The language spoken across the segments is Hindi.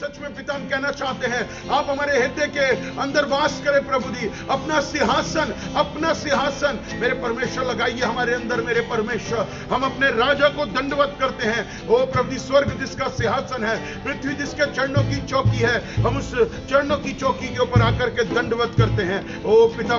सच में पिता हम कहना चाहते हैं, आप हमारे हृदय के अंदर वास करें प्रभु जी। अपना सिंहासन मेरे परमेश्वर लगाइए हमारे अंदर मेरे परमेश्वर। हम अपने राजा को दंडवत करते हैं। ओ प्रभु जी, स्वर्ग जिसका सिंहासन है, पृथ्वी जिसके चरणों की चौकी है, हम उस चरणों की चौकी के ऊपर आकर के दंडवत करते हैं। ओ पिता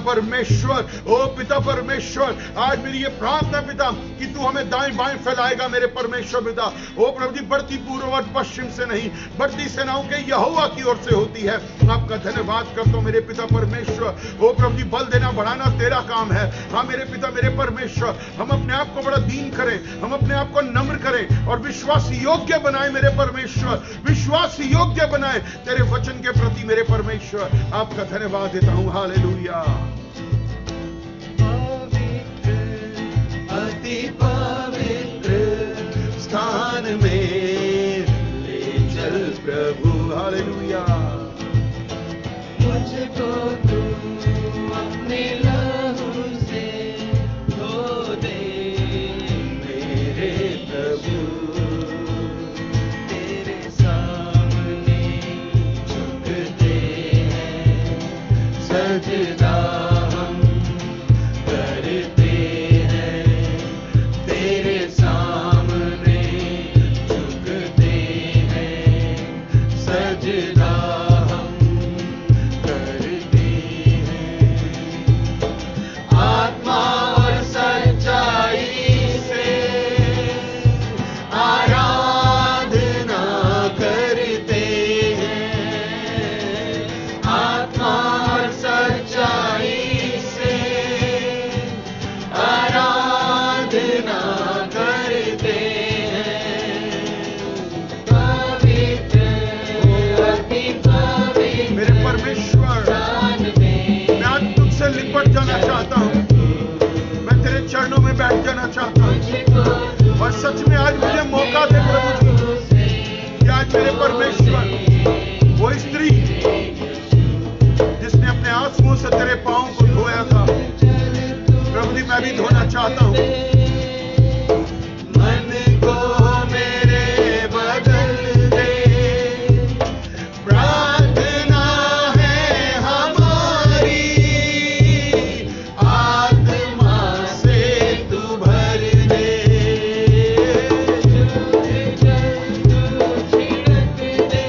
परमेश्वर, आज मेरी ये प्रार्थना पिता कि तू हमें दाएं बाएं फैलाएगा मेरे परमेश्वर पिता। ओ प्रभु जी, बढ़ती पूर्व और पश्चिम से नहीं, बढ़ती सेनाओं के यहोवा की ओर से होती है। आपका धन्यवाद करता हूं मेरे पिता परमेश्वर। ओ प्रभु जी, बल देना बढ़ाना तेरा काम है। हाँ मेरे पिता मेरे परमेश्वर, हम अपने आप को बड़ा दीन करें, हम अपने आप को नम्र करें और विश्वास योग्य बनाए मेरे परमेश्वर, विश्वास योग्य बनाए तेरे वचन के प्रति मेरे परमेश्वर। आपका धन्यवाद देता हूं। हालेलुया। अति पवित्र स्थान में ले चल प्रभु। हालेलुया। मुझको तू अपने लहू से धो दे मेरे प्रभु। तेरे सामने झुकते हैं, सजदा हम करते हैं। तेरे सामने झुकते हैं, सजदा आत्मा और सच्चाई से आराधना करते हैं। आत्मा और सच्चाई से आराधना करते हैं। पवित्र अति पवित्र मेरे परमेश्वर, मैं आज तुझसे लिपट जाना चाहता हूँ, मैं तेरे चरणों में बैठ जाना चाहता हूँ। और सच में आज मुझे मौका दे प्रभु जी कि आज मेरे परमेश्वर, वो स्त्री जिसने अपने आंसुओं से तेरे पांव को धोया था, प्रभु जी मैं भी धोना चाहता हूँ। मन को मेरे बदल दे, प्रार्थना है हमारी। आत्मा से तू भर दे, छिड़क दे।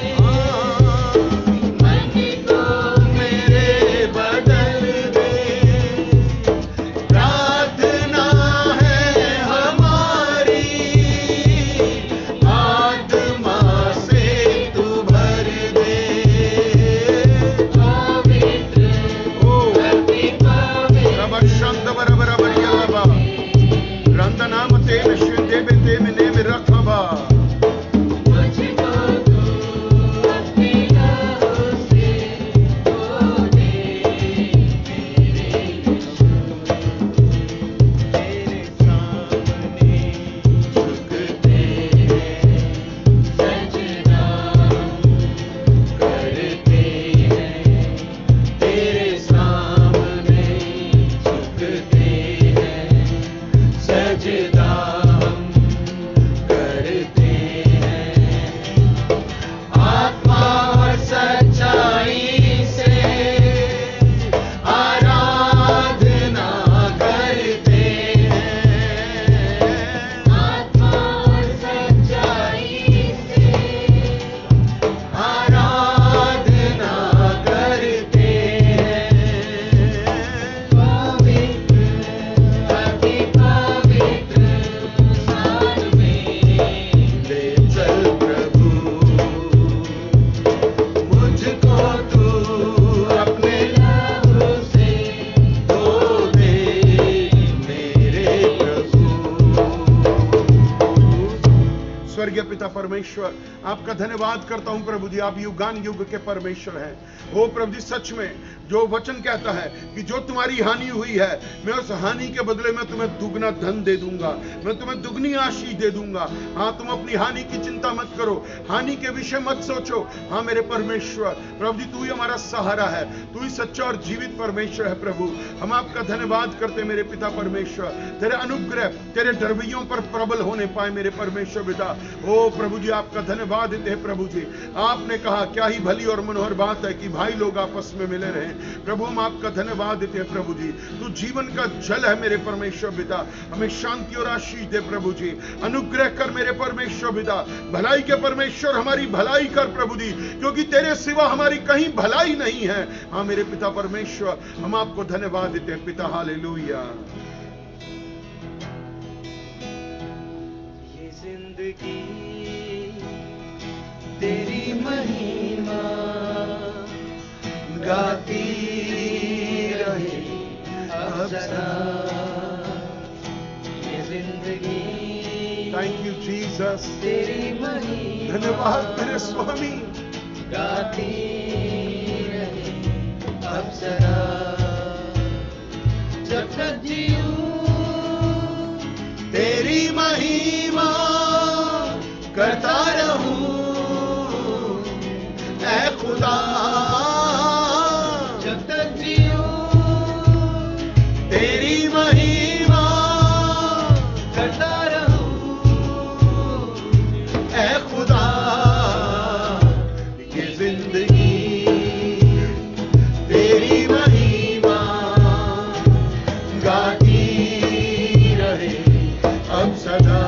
मन को मेरे बदल दे, प्रार्थना है हमारी। आत्मा से तू भर दे। पवित्र अति पवित्र रबशंद बरबर यलबा रंदनाम तेम शिंदेबे तेम नेम रखबा। मुझको तू अपनी लहू से धो दे मेरे यीशु। तेरे सामने झुकते हैं, सजदा करते हैं। तेरे सामने झुकते हैं, सजदा करते हैं। आत्मा और सच्चाई से आराधना करते हैं। आत्मा और सच्चाई से आराधना करते हैं। पवित्र अति पवित्र स्थान में ले चल प्रभु। मुझको तू अपने लहू से धो दे मेरे प्रभु। स्वर्गीय पिता परमेश्वर, आपका धन्यवाद करता हूं प्रभु जी। आप युगान युग के परमेश्वर हैं। ओ प्रभु जी, सच में जो वचन कहता है कि जो तुम्हारी हानि हुई है, मैं उस हानि के बदले में तुम्हें दुगना धन दे दूंगा, मैं तुम्हें दुगनी आशीष दे दूंगा। हाँ, तुम अपनी हानि की चिंता मत करो, हानि के विषय मत सोचो। हाँ मेरे परमेश्वर, प्रभु जी तू ही हमारा सहारा है, तू ही सच्चा और जीवित परमेश्वर है। प्रभु हम आपका धन्यवाद करते हैं मेरे पिता परमेश्वर। तेरे अनुग्रह तेरे डरवैयों पर प्रबल होने पाए मेरे परमेश्वर पिता। ओ प्रभु जी आपका धन्यवाद धन्यवाद देते हैं प्रभु जी। आपने कहा क्या ही भली और मनोहर बात है कि भाई लोग आपस में मिले रहे। प्रभु हम आपका धन्यवाद देते हैं प्रभु जी। तू जीवन का जल है मेरे परमेश्वर पिता, हमें शांति और आशीष दे प्रभु जी। अनुग्रह कर मेरे परमेश्वर पिता, भलाई के परमेश्वर हमारी भलाई कर प्रभु जी, क्योंकि तेरे सिवा हमारी कहीं भलाई नहीं है। हाँ मेरे पिता परमेश्वर, हम आपको धन्यवाद देते हैं पिता। हालेलुया। ये जिंदगी तेरी महिमा गाती रहे अब सदा। ये जिंदगी थैंक यू जीसस, तेरी महिमा धन्यवाद मेरे स्वामी। गाती रहे अब सदा। जब तक जीऊं तेरी महिमा करता रहूं ऐ खुदा। जब तक जीऊं तेरी महिमा करता रहूं ऐ खुदा। ये जिंदगी तेरी महिमा गाती रहे अब सदा।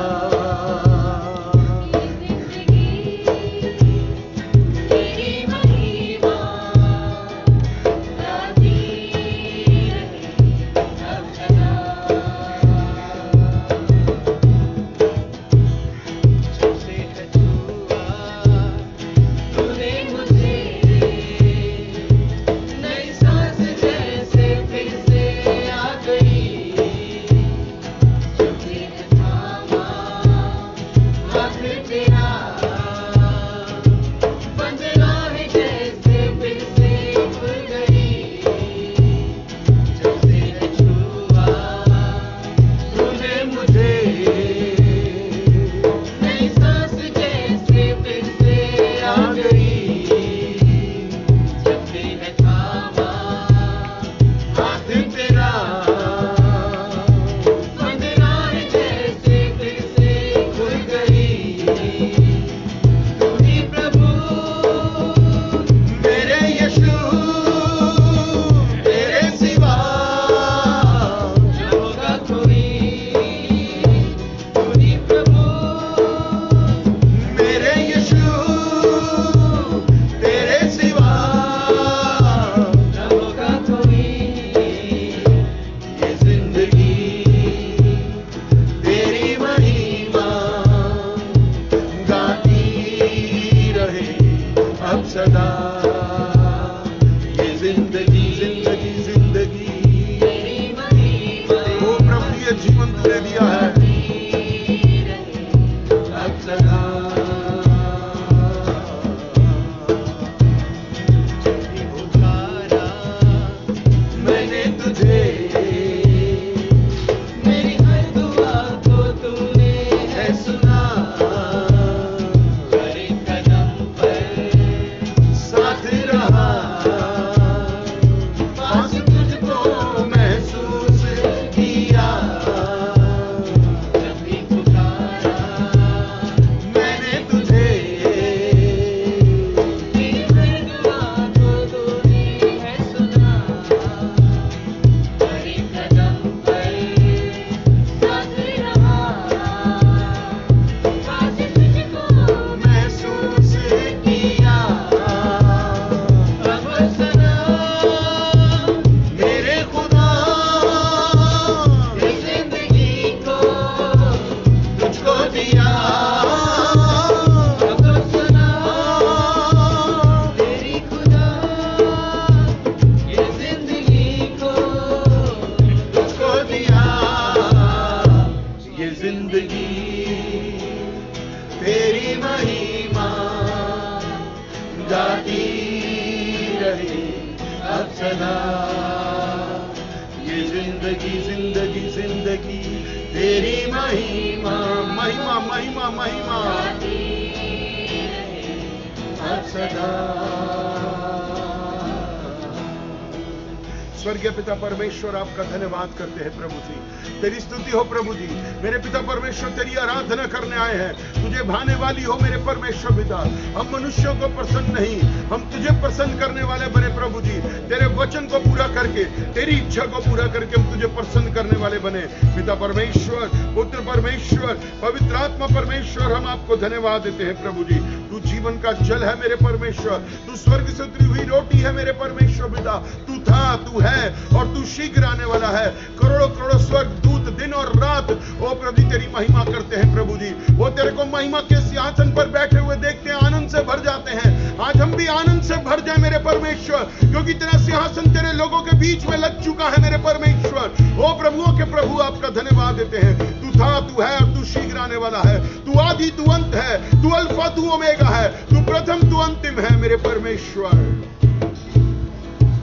स्वर्गीय पिता परमेश्वर, आपका धन्यवाद करते हैं प्रभु जी। तेरी स्तुति हो प्रभु जी। मेरे पिता परमेश्वर, तेरी आराधना करने आए हैं, तुझे भाने वाली हो मेरे परमेश्वर पिता। हम मनुष्यों को पसंद नहीं, हम तुझे पसंद करने वाले बने प्रभु जी। तेरे वचन को पूरा करके, तेरी इच्छा को पूरा करके हम तुझे पसंद करने वाले बने। पिता परमेश्वर, पुत्र परमेश्वर, पवित्र आत्मा परमेश्वर, हम आपको धन्यवाद देते हैं प्रभु जी। तू जीवन का जल है मेरे परमेश्वर, तू स्वर्ग से उतरी हुई रोटी है मेरे परमेश्वर पिता। तू था, तू है और तू शीघ्र आने वाला है। करोड़ों करोड़ों स्वर्ग दूत दिन और रात ओ प्रभु जी तेरी महिमा करते हैं प्रभु जी। वो तेरे को महिमा के सिंहासन पर बैठे हुए देखते हैं, आनंद से भर जाते हैं। आज हम भी आनंद से भर जाए मेरे परमेश्वर, क्योंकि तेरा सिंहासन तेरे लोगों के बीच में लग चुका है मेरे परमेश्वर। ओ प्रभुओं के प्रभु, आपका धन्यवाद देते हैं। तू था, तू है और तू शीघ्र आने वाला है। तू आदि, तू अंत है, तू अल्फा, तू ओमेगा है, तू प्रथम, तू अंतिम है मेरे परमेश्वर।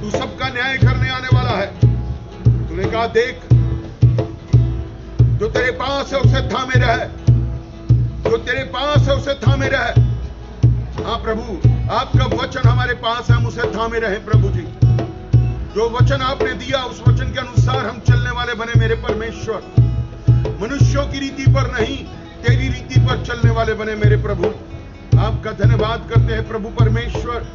तू सबका न्याय करने आने वाला है। तूने कहा, देख जो तेरे पास है उसे थामे रह, जो तेरे पास है उसे थामे रह। हाँ प्रभु, आपका वचन हमारे पास है, हम उसे थामे रहे प्रभु जी। जो वचन आपने दिया उस वचन के अनुसार हम चलने वाले बने मेरे परमेश्वर। मनुष्यों की रीति पर नहीं, तेरी रीति पर चलने वाले बने मेरे प्रभु। आपका धन्यवाद करते हैं प्रभु परमेश्वर।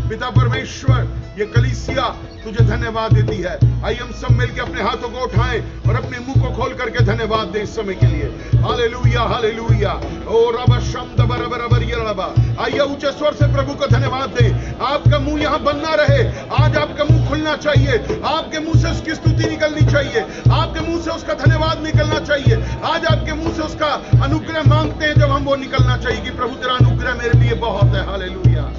पिता परमेश्वर, ये कलीसिया तुझे धन्यवाद देती है। आइए हम सब मिलकर अपने हाथों को उठाएं और अपने मुंह को खोल करके धन्यवाद दें इस समय के लिए। Hallelujah, hallelujah. ओ रब शब्द बराबर ये रबा। आइए ऊंचे स्वर से प्रभु को धन्यवाद दें। आपका मुंह यहां बंद ना रहे, आज आपका मुंह खुलना चाहिए। आपके मुंह से उसकी स्तुति निकलनी चाहिए, आपके मुंह से उसका धन्यवाद निकलना चाहिए। आज आपके मुंह से उसका अनुग्रह मांगते हैं, जब हम वो निकलना चाहिए कि प्रभु तेरा अनुग्रह मेरे लिए बहुत है। हालेलुया।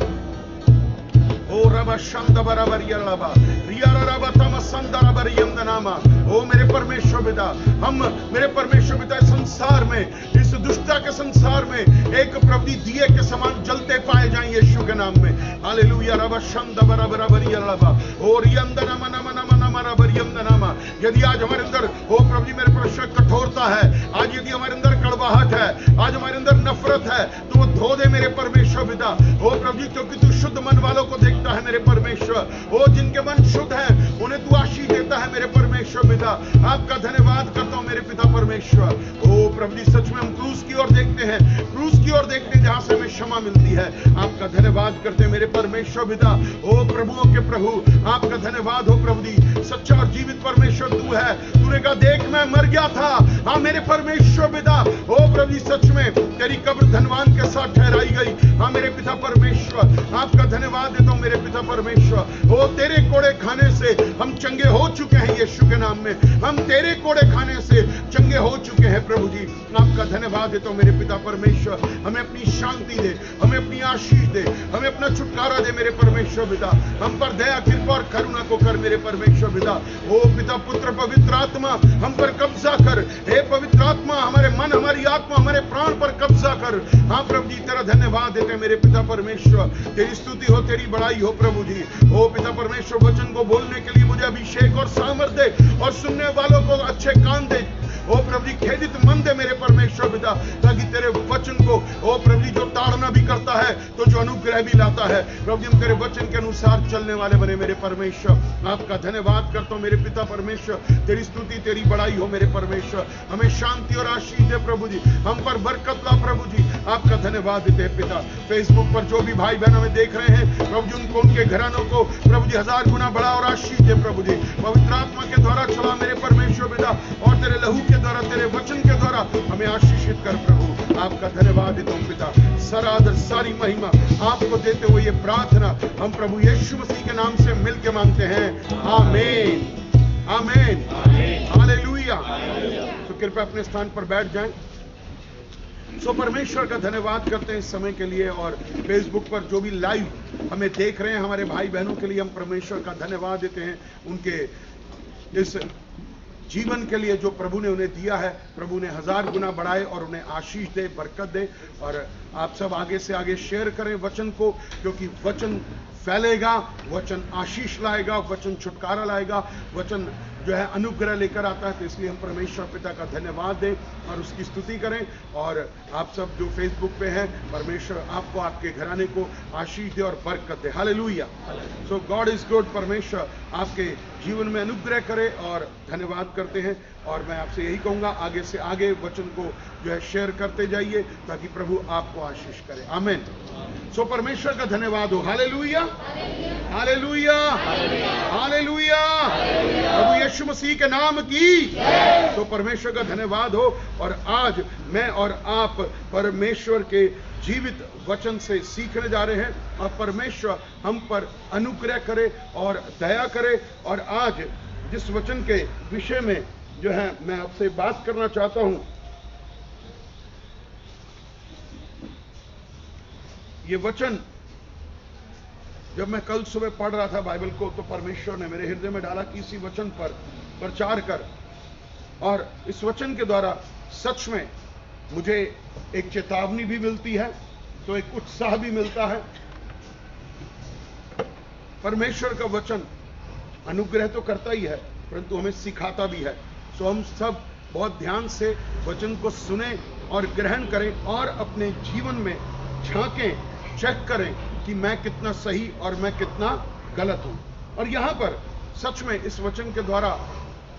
ओ रबा शब्द बराबर ये रबा रिया रबा तम संदर बर यमदनामा। ओ मेरे परमेश्वर पिता, हम मेरे परमेश्वर पिता इस संसार में, इस दुष्टता के संसार में एक प्रभु दिए के समान जलते पाए जाएं यीशु के नाम में। हालेलुया। रबा शब्द बराबर ये रबा और यमदनामा नम नम नम रबर यमदनामा। यदि आज हमारे अंदर ओ प्रभु जी मेरे परमेश्वर कठोरता है, आज यदि हमारे अंदर कड़वाहट है, आज हमारे अंदर नफरत है, तो वो धो दे मेरे परमेश्वर पिता। ओ प्रभु जी, क्योंकि तू शुद्ध मन वालों को देखता है मेरे परमेश्वर। ओ जिनके मन शुद्ध है उन्हें तू आशीष देता है मेरे परमेश्वर पिता। आपका धन्यवाद करता हूं मेरे पिता परमेश्वर। ओ प्रभु जी, सच में हम क्रूस की ओर देखते हैं, क्रूस की ओर देखते हैं जहां से हमें क्षमा मिलती है। आपका धन्यवाद करते हैं मेरे परमेश्वर पिता। ओ प्रभुओं के प्रभु, आपका धन्यवाद हो प्रभु जी। सच्चा और जीवित परमेश्वर तू है। तूने कहा, देख मैं मर गया था। हाँ मेरे परमेश्वर पिता, ओ प्रभु जी, सच में तेरी कब्र धनवान के साथ ठहराई गई। हाँ मेरे पिता परमेश्वर, आपका धन्यवाद देता हूं मेरे पिता परमेश्वर। ओ तेरे कोड़े खाने से हम चंगे हो चुके हैं यीशु के नाम में। हम तेरे कोड़े खाने से चंगे हो चुके हैं प्रभु जी। आपका धन्यवाद देता हूं मेरे पिता परमेश्वर। हमें अपनी शांति दे, हमें अपनी आशीष दे, हमें अपना छुटकारा दे मेरे परमेश्वर पिता। हम पर दया, कृपा और करुणा को कर मेरे परमेश्वर पिता। ओ पिता, पुत्र, पवित्र आत्मा हम पर कब्जा कर। हे पवित्र आत्मा, हमारे मन, हमारी आत्मा, हमारे प्राण पर कब्जा कर। हाँ प्रभु जी, तेरा धन्यवाद देते मेरे पिता परमेश्वर। तेरी स्तुति हो, तेरी बड़ाई हो प्रभु जी। ओ पिता परमेश्वर, वचन को बोलने के लिए मुझे अभिषेक और सामर्थ्य दे और सुनने वालों को अच्छे कान दे। ओ प्रभु जी, खेदित मन दे मेरे परमेश्वर पिता, ताकि तेरे वचन को ओ प्रभु जी जो ताड़ना भी करता है तो जो अनुग्रह भी लाता है, प्रभु जी हम तेरे वचन के अनुसार चलने वाले बने मेरे परमेश्वर। आपका धन्यवाद करता हूं मेरे पिता परमेश्वर। तेरी स्तुति, तेरी बड़ाई हो मेरे परमेश्वर। हमें शांति और आशीष दे प्रभु जी, हम पर बरकत ला प्रभु जी। आपका धन्यवाद देते हैं पिता। फेसबुक पर जो भी भाई बहन हमें देख रहे हैं प्रभु जी, उनको, उनके घरानों को प्रभु जी 1000 गुना बड़ा और आशीष दे प्रभु जी। पवित्र आत्मा के द्वारा चला मेरे परमेश्वर पिता, और तेरे लहू के द्वारा, तेरे वचन के द्वारा हमें आशीषित कर प्रभु। आपका धन्यवाद देता हूं पिता। सारा सारी महिमा आपको देते हुए ये प्रार्थना हम प्रभु यीशु मसीह के नाम से मिलकर मांगते हैं। आमीन, आमीन, हालेलुया। तो कृपया अपने स्थान पर बैठ जाएं। सो परमेश्वर का धन्यवाद करते हैं इस समय के लिए, और फेसबुक पर जो भी लाइव हमें देख रहे हैं हमारे भाई बहनों के लिए हम परमेश्वर का धन्यवाद देते हैं। उनके इस जीवन के लिए जो प्रभु ने उन्हें दिया है, प्रभु ने 1000 गुना बढ़ाए और उन्हें आशीष दे, बरकत दे। और आप सब आगे से आगे शेयर करें वचन को, क्योंकि वचन फैलेगा, वचन आशीष लाएगा, वचन छुटकारा लाएगा, वचन जो है अनुग्रह लेकर आता है। तो इसलिए हम परमेश्वर पिता का धन्यवाद दें और उसकी स्तुति करें। और आप सब जो फेसबुक पे हैं, परमेश्वर आपको, आपके घराने को आशीष दे और बरकत दे। Hallelujah. So God is good. परमेश्वर आपके जीवन में अनुग्रह करे और धन्यवाद करते हैं। और मैं आपसे यही कहूंगा, आगे से आगे वचन को जो है शेयर करते जाइए ताकि प्रभु आपको आशीष करे। आमीन। सो परमेश्वर का धन्यवाद हो। Hallelujah, hallelujah, hallelujah. प्रभु यीशु मसीह के नाम की तो परमेश्वर का धन्यवाद हो। और आज मैं और आप परमेश्वर के जीवित वचन से सीखने जा रहे हैं और परमेश्वर हम पर अनुग्रह करे और दया करे। और आज जिस वचन के विषय में जो है मैं आपसे बात करना चाहता हूं, ये वचन जब मैं कल सुबह पढ़ रहा था बाइबल को, तो परमेश्वर ने मेरे हृदय में डाला कि इसी वचन पर प्रचार कर। और इस वचन के द्वारा सच में मुझे एक चेतावनी भी मिलती है, तो एक उत्साह भी मिलता है। परमेश्वर का वचन अनुग्रह तो करता ही है, परंतु हमें सिखाता भी है। सो हम सब बहुत ध्यान से वचन को सुने और ग्रहण करें और अपने जीवन में झांकें, चेक करें कि मैं कितना सही और मैं कितना गलत हूं। और यहां पर सच में इस वचन के द्वारा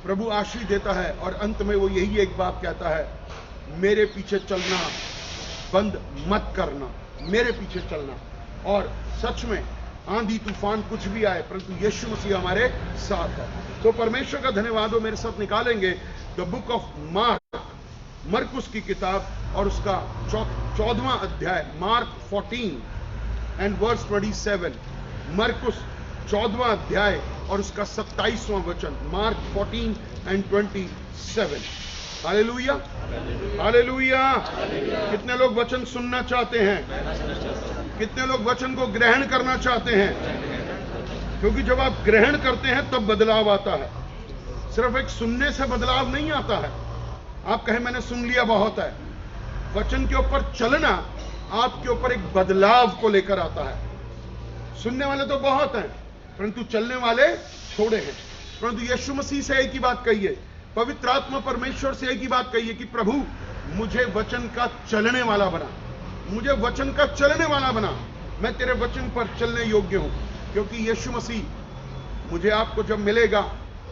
प्रभु आशीष देता है और अंत में वो यही एक बात कहता है, मेरे पीछे चलना बंद मत करना, मेरे पीछे चलना। और सच में आंधी तूफान कुछ भी आए, परंतु यीशु मसीह हमारे साथ है। तो परमेश्वर का धन्यवाद हो। मेरे साथ निकालेंगे द बुक ऑफ मार्क, मरकुस की किताब और उसका 14वां अध्याय, मार्क 14 एंड वर्स 27। मरकुस 14वां अध्याय और उसका 27वां वचन, मार्क 14 एंड 27। Hallelujah, hallelujah. कितने लोग वचन सुनना चाहते हैं? कितने लोग वचन को ग्रहण करना चाहते हैं? क्योंकि जब आप ग्रहण करते हैं तब बदलाव आता है। सिर्फ एक सुनने से बदलाव नहीं आता है। आप कहें मैंने सुन लिया बहुत है। वचन के ऊपर चलना आपके ऊपर एक बदलाव को लेकर आता है। सुनने वाले तो बहुत हैं, परंतु चलने वाले थोड़े हैं। परंतु यीशु मसीह से एक ही बात कहिए, पवित्र आत्मा परमेश्वर से एक ही बात कहिए कि प्रभु मुझे वचन का चलने वाला बना, मुझे वचन का चलने वाला बना। मैं तेरे वचन पर चलने योग्य हूं, क्योंकि यीशु मसीह मुझे आपको जब मिलेगा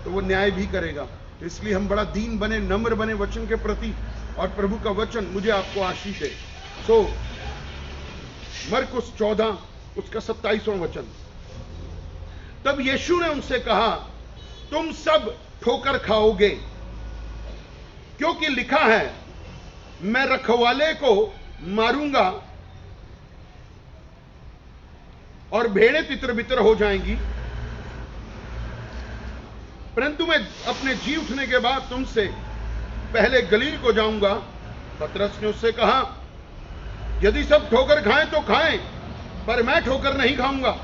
तो वो न्याय भी करेगा। तो इसलिए हम बड़ा दीन बने, नम्र बने वचन के प्रति, और प्रभु का वचन मुझे आपको आशीष दे। सो मरकुस 14 उसका 27वां वचन। तब यीशु ने उनसे कहा, तुम सब ठोकर खाओगे, क्योंकि लिखा है, मैं रखवाले को मारूंगा और भेड़ें तितर बितर हो जाएंगी, परंतु मैं अपने जी उठने के बाद तुमसे पहले गलील को जाऊंगा। पतरस ने उससे कहा, यदि सब ठोकर खाएं तो खाएं, पर मैं ठोकर नहीं खाऊंगा।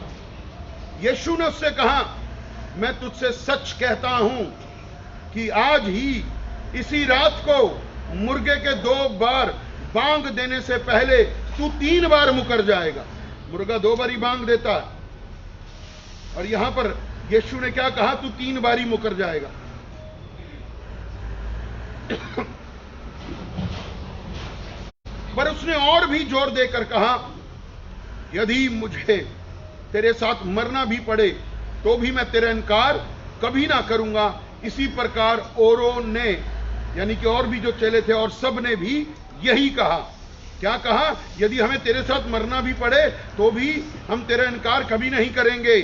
यीशु ने उससे कहा, मैं तुझसे सच कहता हूं कि आज ही इसी रात को मुर्गे के 2 बार बांग देने से पहले तू 3 बार मुकर जाएगा। मुर्गा 2 बार ही बांग देता है, और यहां पर यीशु ने क्या कहा, तू 3 बार ही मुकर जाएगा। पर उसने और भी जोर देकर कहा, यदि मुझे तेरे साथ मरना भी पड़े तो भी मैं तेरा इनकार कभी ना करूंगा। इसी प्रकार औरों ने, यानी कि और भी जो चेले थे और सब ने भी यही कहा। क्या कहा? यदि हमें तेरे साथ मरना भी पड़े तो भी हम तेरा इनकार कभी नहीं करेंगे।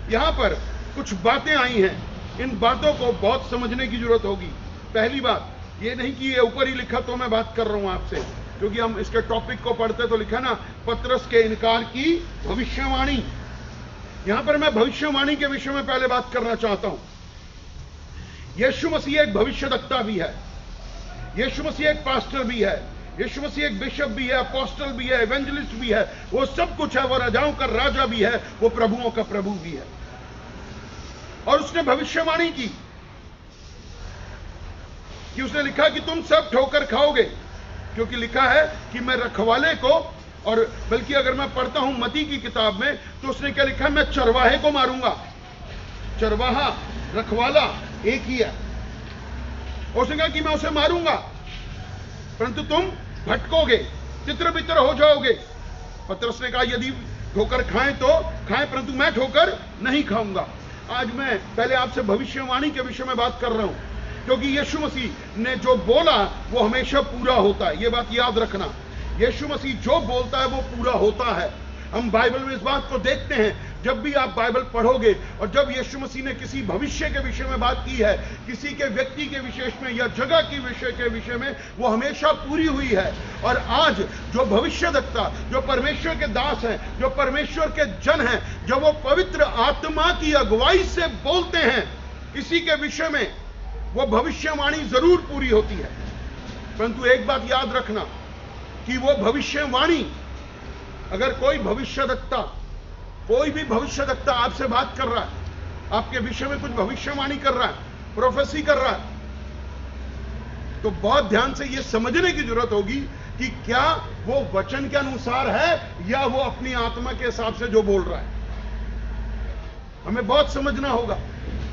यहां पर कुछ बातें आई हैं, इन बातों को बहुत समझने की जरूरत होगी। पहली बात ये नहीं कि ये ऊपर ही लिखा तो मैं बात कर रहा हूं आपसे, क्योंकि हम इसके टॉपिक को पढ़ते तो लिखा ना, पतरस के इनकार की भविष्यवाणी। यहां पर मैं भविष्यवाणी के विषय में पहले बात करना चाहता हूं। यीशु मसीह एक भविष्यवक्ता भी है, यीशु मसीह एक पास्टर भी है, यीशु मसीह एक बिशप भी है, अपोस्टल भी है, इवेंजलिस्ट भी है, वो सब कुछ है। वो राजाओं का राजा भी है, वो प्रभुओं का प्रभु भी है। और उसने भविष्यवाणी की कि उसने लिखा कि तुम सब ठोकर खाओगे, क्योंकि लिखा है कि मैं रखवाले को और बल्कि अगर मैं पढ़ता हूं मती की किताब में तो उसने क्या लिखा है, मैं चरवाहे को मारूंगा। चरवाहा, रखवाला एक ही है। उसने कहा कि मैं उसे मारूंगा, परंतु तुम भटकोगे, तितर बितर हो जाओगे। पतरस ने कहा यदि ठोकर खाएं तो खाएं, परंतु मैं ठोकर नहीं खाऊंगा। आज मैं पहले आपसे भविष्यवाणी के विषय में बात कर रहा हूं, क्योंकि यीशु मसीह ने जो बोला वो हमेशा पूरा होता है। ये बात याद रखना, यीशु मसीह जो बोलता है वो पूरा होता है। हम बाइबल में इस बात को देखते हैं। जब भी आप बाइबल पढ़ोगे और जब यीशु मसीह ने किसी भविष्य के विषय में बात की है, किसी के व्यक्ति के विशेष में या जगह की विषय के विषय में, वो हमेशा पूरी हुई है। और आज जो भविष्यद्वक्ता, जो परमेश्वर के दास हैं, जो परमेश्वर के जन हैं, जब वो पवित्र आत्मा की अगुवाई से बोलते हैं इसी के विषय में, वो भविष्यवाणी जरूर पूरी होती है। परंतु एक बात याद रखना कि वो भविष्यवाणी, अगर कोई भविष्यद्वक्ता, कोई भी भविष्यद्वक्ता आपसे बात कर रहा है, आपके विषय में कुछ भविष्यवाणी कर रहा है, प्रोफेसी कर रहा है, तो बहुत ध्यान से यह समझने की जरूरत होगी कि क्या वो वचन के अनुसार है या वो अपनी आत्मा के हिसाब से जो बोल रहा है। हमें बहुत समझना होगा।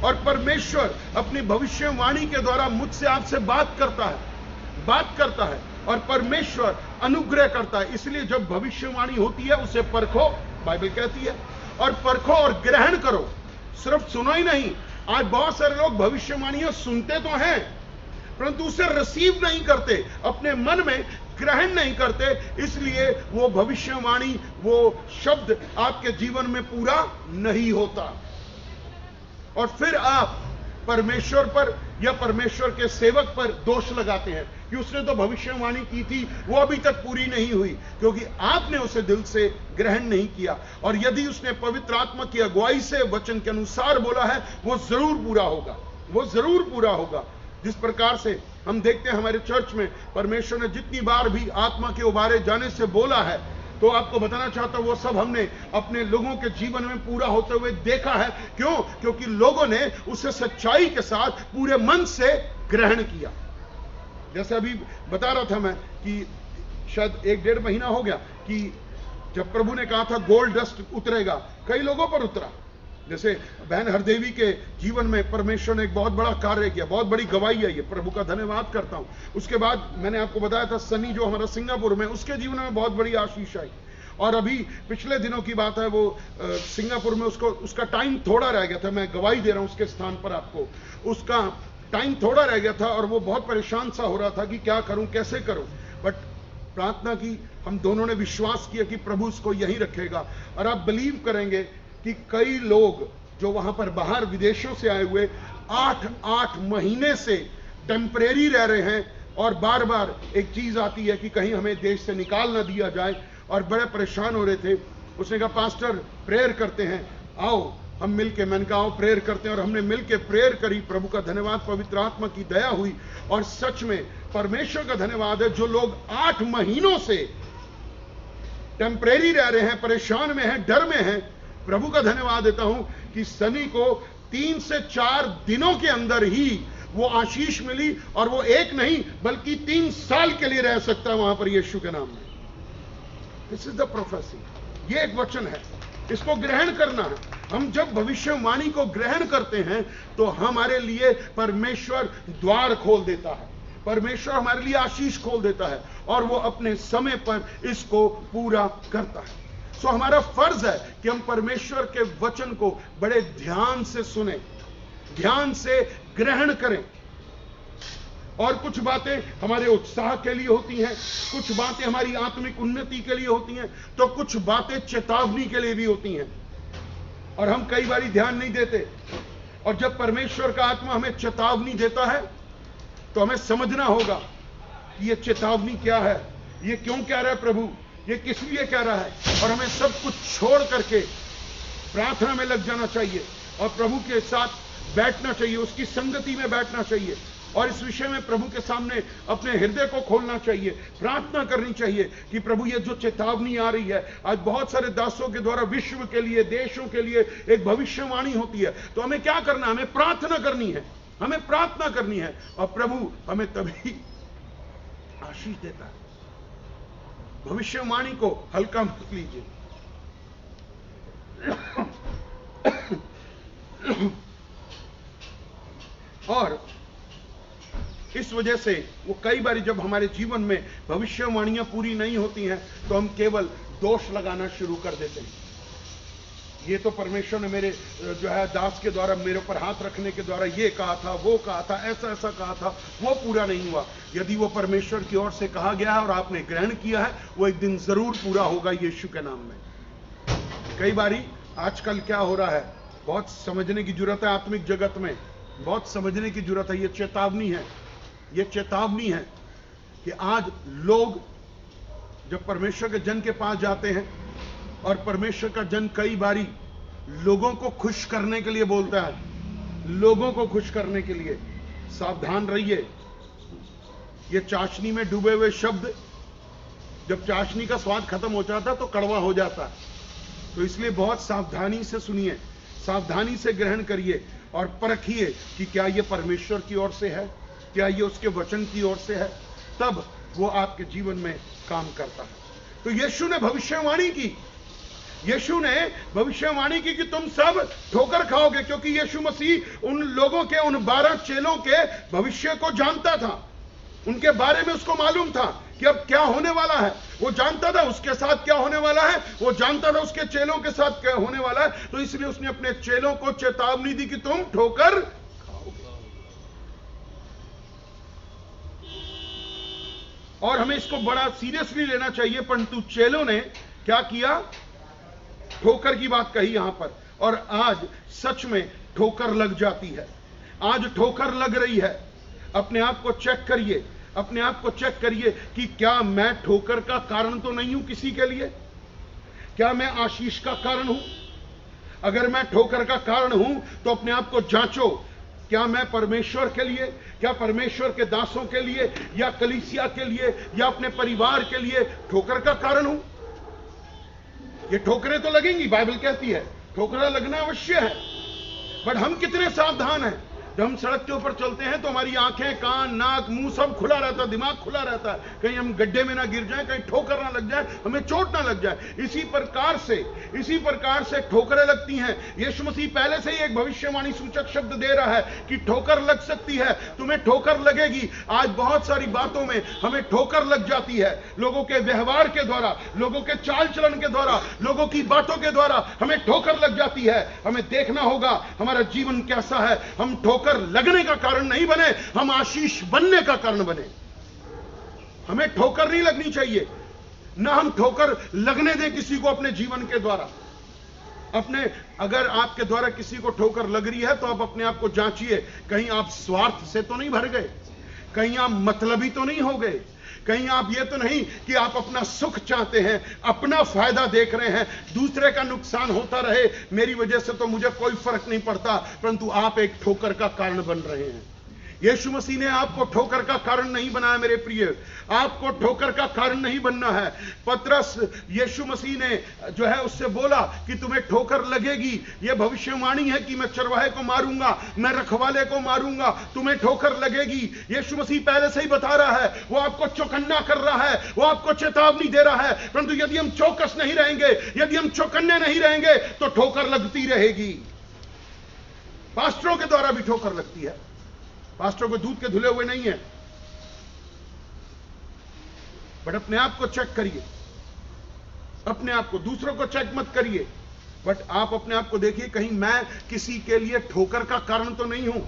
और परमेश्वर अपनी भविष्यवाणी के द्वारा मुझसे आपसे बात करता है और परमेश्वर अनुग्रह करता है। इसलिए जब भविष्यवाणी होती है उसे परखो, बाइबल कहती है, और परखो और ग्रहण करो, सिर्फ सुनो ही नहीं। आज बहुत सारे लोग भविष्यवाणियां सुनते तो हैं परंतु उसे रिसीव नहीं करते, अपने मन में ग्रहण नहीं करते, इसलिए वो भविष्यवाणी, वो शब्द आपके जीवन में पूरा नहीं होता। और फिर आप परमेश्वर पर या परमेश्वर के सेवक पर दोष लगाते हैं कि उसने तो भविष्यवाणी की थी, वो अभी तक पूरी नहीं हुई, क्योंकि आपने उसे दिल से ग्रहण नहीं किया। और यदि उसने पवित्र आत्मा की अगुवाई से वचन के अनुसार बोला है, वो जरूर पूरा होगा, वो जरूर पूरा होगा। जिस प्रकार से हम देखते हैं हमारे चर्च में परमेश्वर ने जितनी बार भी आत्मा के उबारे जाने से बोला है, तो आपको बताना चाहता हूं वो सब हमने अपने लोगों के जीवन में पूरा होते हुए देखा है। क्यों? क्योंकि लोगों ने उसे सच्चाई के साथ पूरे मन से ग्रहण किया। जैसे अभी बता रहा था मैं कि शायद 1-1.5 महीना हो गया कि जब प्रभु ने कहा था गोल्ड डस्ट उतरेगा, कई लोगों पर उतरा। जैसे बहन हरदेवी के जीवन में परमेश्वर ने एक बहुत बड़ा कार्य किया, बहुत बड़ी गवाही है, ये प्रभु का धन्यवाद करता हूं। उसके बाद मैंने आपको बताया था सनी जो हमारा सिंगापुर में, उसके जीवन में बहुत बड़ी आशीष आई। और अभी पिछले दिनों की बात है, वो सिंगापुर में उसका टाइम थोड़ा रह गया था, मैं गवाही दे रहा हूं उसके स्थान पर आपको, उसका टाइम थोड़ा रह गया था और वो बहुत परेशान सा हो रहा था कि क्या करूं, कैसे करूं। बट प्रार्थना की, हम दोनों ने विश्वास किया कि प्रभु उसको यहीं रखेगा। और आप बिलीव करेंगे कि कई लोग जो वहां पर बाहर विदेशों से आए हुए 8-8 महीने से टेम्परेरी रह रहे हैं, और बार बार एक चीज आती है कि कहीं हमें देश से निकाल ना दिया जाए, और बड़े परेशान हो रहे थे। उसने कहा पास्टर प्रेयर करते हैं, आओ हम मिलके, मैंने कहा आओ प्रेयर करते हैं। और हमने मिलके प्रेयर करी, प्रभु का धन्यवाद, पवित्र आत्मा की दया हुई। और सच में परमेश्वर का धन्यवाद है, जो लोग 8 महीनों से टेम्परेरी रह रहे हैं, परेशान में हैं, डर में हैं, प्रभु का धन्यवाद देता हूं कि सनी को 3 से 4 दिनों के अंदर ही वो आशीष मिली, और वो 1 नहीं बल्कि 3 साल के लिए रह सकता है वहां पर यीशु के नाम में। दिस इज द प्रोफेसी, ये एक वचन है, इसको ग्रहण करना है। हम जब भविष्यवाणी को ग्रहण करते हैं तो हमारे लिए परमेश्वर द्वार खोल देता है, परमेश्वर हमारे लिए आशीष खोल देता है, और वो अपने समय पर इसको पूरा करता है। सो हमारा फर्ज है कि हम परमेश्वर के वचन को बड़े ध्यान से सुने, ध्यान से ग्रहण करें। और कुछ बातें हमारे उत्साह के लिए होती हैं, कुछ बातें हमारी आत्मिक उन्नति के लिए होती हैं, तो कुछ बातें चेतावनी के लिए भी होती हैं, और हम कई बार ध्यान नहीं देते। और जब परमेश्वर का आत्मा हमें चेतावनी देता है तो हमें समझना होगा कि ये चेतावनी क्या है, ये क्यों कह रहा है प्रभु, ये किस लिए कह रहा है। और हमें सब कुछ छोड़ करके प्रार्थना में लग जाना चाहिए और प्रभु के साथ बैठना चाहिए, उसकी संगति में बैठना चाहिए, और इस विषय में प्रभु के सामने अपने हृदय को खोलना चाहिए, प्रार्थना करनी चाहिए कि प्रभु ये जो चेतावनी आ रही है, आज बहुत सारे दासों के द्वारा विश्व के लिए, देशों के लिए एक भविष्यवाणी होती है, तो हमें क्या करना, हमें प्रार्थना करनी है, हमें प्रार्थना करनी है, और प्रभु हमें तभी आशीष देता है। भविष्यवाणी को हल्का मत लीजिए। और इस वजह से वो कई बार जब हमारे जीवन में भविष्यवाणियां पूरी नहीं होती हैं तो हम केवल दोष लगाना शुरू कर देते हैं। ये तो परमेश्वर ने मेरे जो है दास के द्वारा मेरे ऊपर हाथ रखने के द्वारा ये कहा था, वो कहा था, ऐसा ऐसा कहा था, वो पूरा नहीं हुआ। यदि वो परमेश्वर की ओर से कहा गया है और आपने ग्रहण किया है, वो एक दिन जरूर पूरा होगा यीशु के नाम में। कई बारी आजकल क्या हो रहा है, बहुत समझने की जरूरत है। आत्मिक जगत में बहुत समझने की जरूरत है। ये चेतावनी है, ये चेतावनी है कि आज लोग जब परमेश्वर के जन के पास जाते हैं और परमेश्वर का जन कई बारी लोगों को खुश करने के लिए बोलता है, लोगों को खुश करने के लिए, सावधान रहिए। ये चाशनी में डूबे हुए शब्द, जब चाशनी का स्वाद खत्म हो जाता है तो कड़वा हो जाता है। तो इसलिए बहुत सावधानी से सुनिए, सावधानी से ग्रहण करिए और परखिए कि क्या ये परमेश्वर की ओर से है, क्या ये उसके वचन की ओर से है, तब वो आपके जीवन में काम करता है। तो यीशु ने भविष्यवाणी की, यीशु ने भविष्यवाणी की कि तुम सब ठोकर खाओगे, क्योंकि यीशु मसीह उन लोगों के, उन 12 चेलों के भविष्य को जानता था। उनके बारे में उसको मालूम था कि अब क्या होने वाला है। वो जानता था उसके साथ क्या होने वाला है, वो जानता था उसके चेलों के साथ क्या होने वाला है। तो इसलिए उसने अपने चेलों को चेतावनी दी कि तुम ठोकर खाओगे। और हमें इसको बड़ा सीरियसली लेना चाहिए, परंतु चेलों ने क्या किया, ठोकर की बात कही यहां पर। और आज सच में ठोकर लग जाती है, आज ठोकर लग रही है। अपने आप को चेक करिए, अपने आप को चेक करिए कि क्या मैं ठोकर का कारण तो नहीं हूं किसी के लिए, क्या मैं आशीष का कारण हूं। अगर मैं ठोकर का कारण हूं तो अपने आप को जांचो, क्या मैं परमेश्वर के लिए, क्या परमेश्वर के दासों के लिए, या कलीसिया के लिए, या अपने परिवार के लिए ठोकर का कारण हूं। ये ठोकरें तो लगेंगी, बाइबल कहती है ठोकरें लगना अवश्य है, बट हम कितने सावधान हैं। जब हम सड़क के ऊपर चलते हैं तो हमारी आंखें, कान, नाक, मुंह सब खुला रहता है, दिमाग खुला रहता है, कहीं हम गड्ढे में ना गिर जाएं, कहीं ठोकर ना लग जाए, हमें चोट ना लग जाए। इसी प्रकार से ठोकरें लगती हैं। यीशु मसीह पहले से ही एक भविष्यवाणी सूचक शब्द दे रहा है कि ठोकर लग सकती है, तुम्हें ठोकर लगेगी। आज बहुत सारी बातों में हमें ठोकर लग जाती है, लोगों के व्यवहार के द्वारा, लोगों के चाल चलन के द्वारा, लोगों की बातों के द्वारा हमें ठोकर लग जाती है। हमें देखना होगा हमारा जीवन कैसा है। हम ठोकर लगने का कारण नहीं बने, हम आशीष बनने का कारण बने। हमें ठोकर नहीं लगनी चाहिए, ना हम ठोकर लगने दें किसी को अपने जीवन के द्वारा। अगर आपके द्वारा किसी को ठोकर लग रही है तो आप अपने आप को जांचिए, कहीं आप स्वार्थ से तो नहीं भर गए, कहीं आप मतलबी तो नहीं हो गए, कहीं आप ये तो नहीं कि आप अपना सुख चाहते हैं, अपना फायदा देख रहे हैं, दूसरे का नुकसान होता रहे, मेरी वजह से तो मुझे कोई फर्क नहीं पड़ता, परंतु आप एक ठोकर का कारण बन रहे हैं। यीशु मसीह ने आपको ठोकर का कारण नहीं बनाया मेरे प्रिय, आपको ठोकर का कारण नहीं बनना है। पतरस, यीशु मसीह ने जो है उससे बोला कि तुम्हें ठोकर लगेगी, यह भविष्यवाणी है कि मैं चरवाहे को मारूंगा, मैं रखवाले को मारूंगा, तुम्हें ठोकर लगेगी। यीशु मसीह पहले से ही बता रहा है, वो आपको चौकन्ना कर रहा है, वो आपको चेतावनी दे रहा है। परंतु यदि हम चौकस नहीं रहेंगे, यदि हम चौकन्ने नहीं रहेंगे तो ठोकर लगती रहेगी। पास्टरों के द्वारा भी ठोकर लगती है, पास्टरों को दूध के धुले हुए नहीं है, बट अपने आप को चेक करिए, अपने आप को, दूसरों को चेक मत करिए, बट आप अपने आप को देखिए, कहीं मैं किसी के लिए ठोकर का कारण तो नहीं हूं।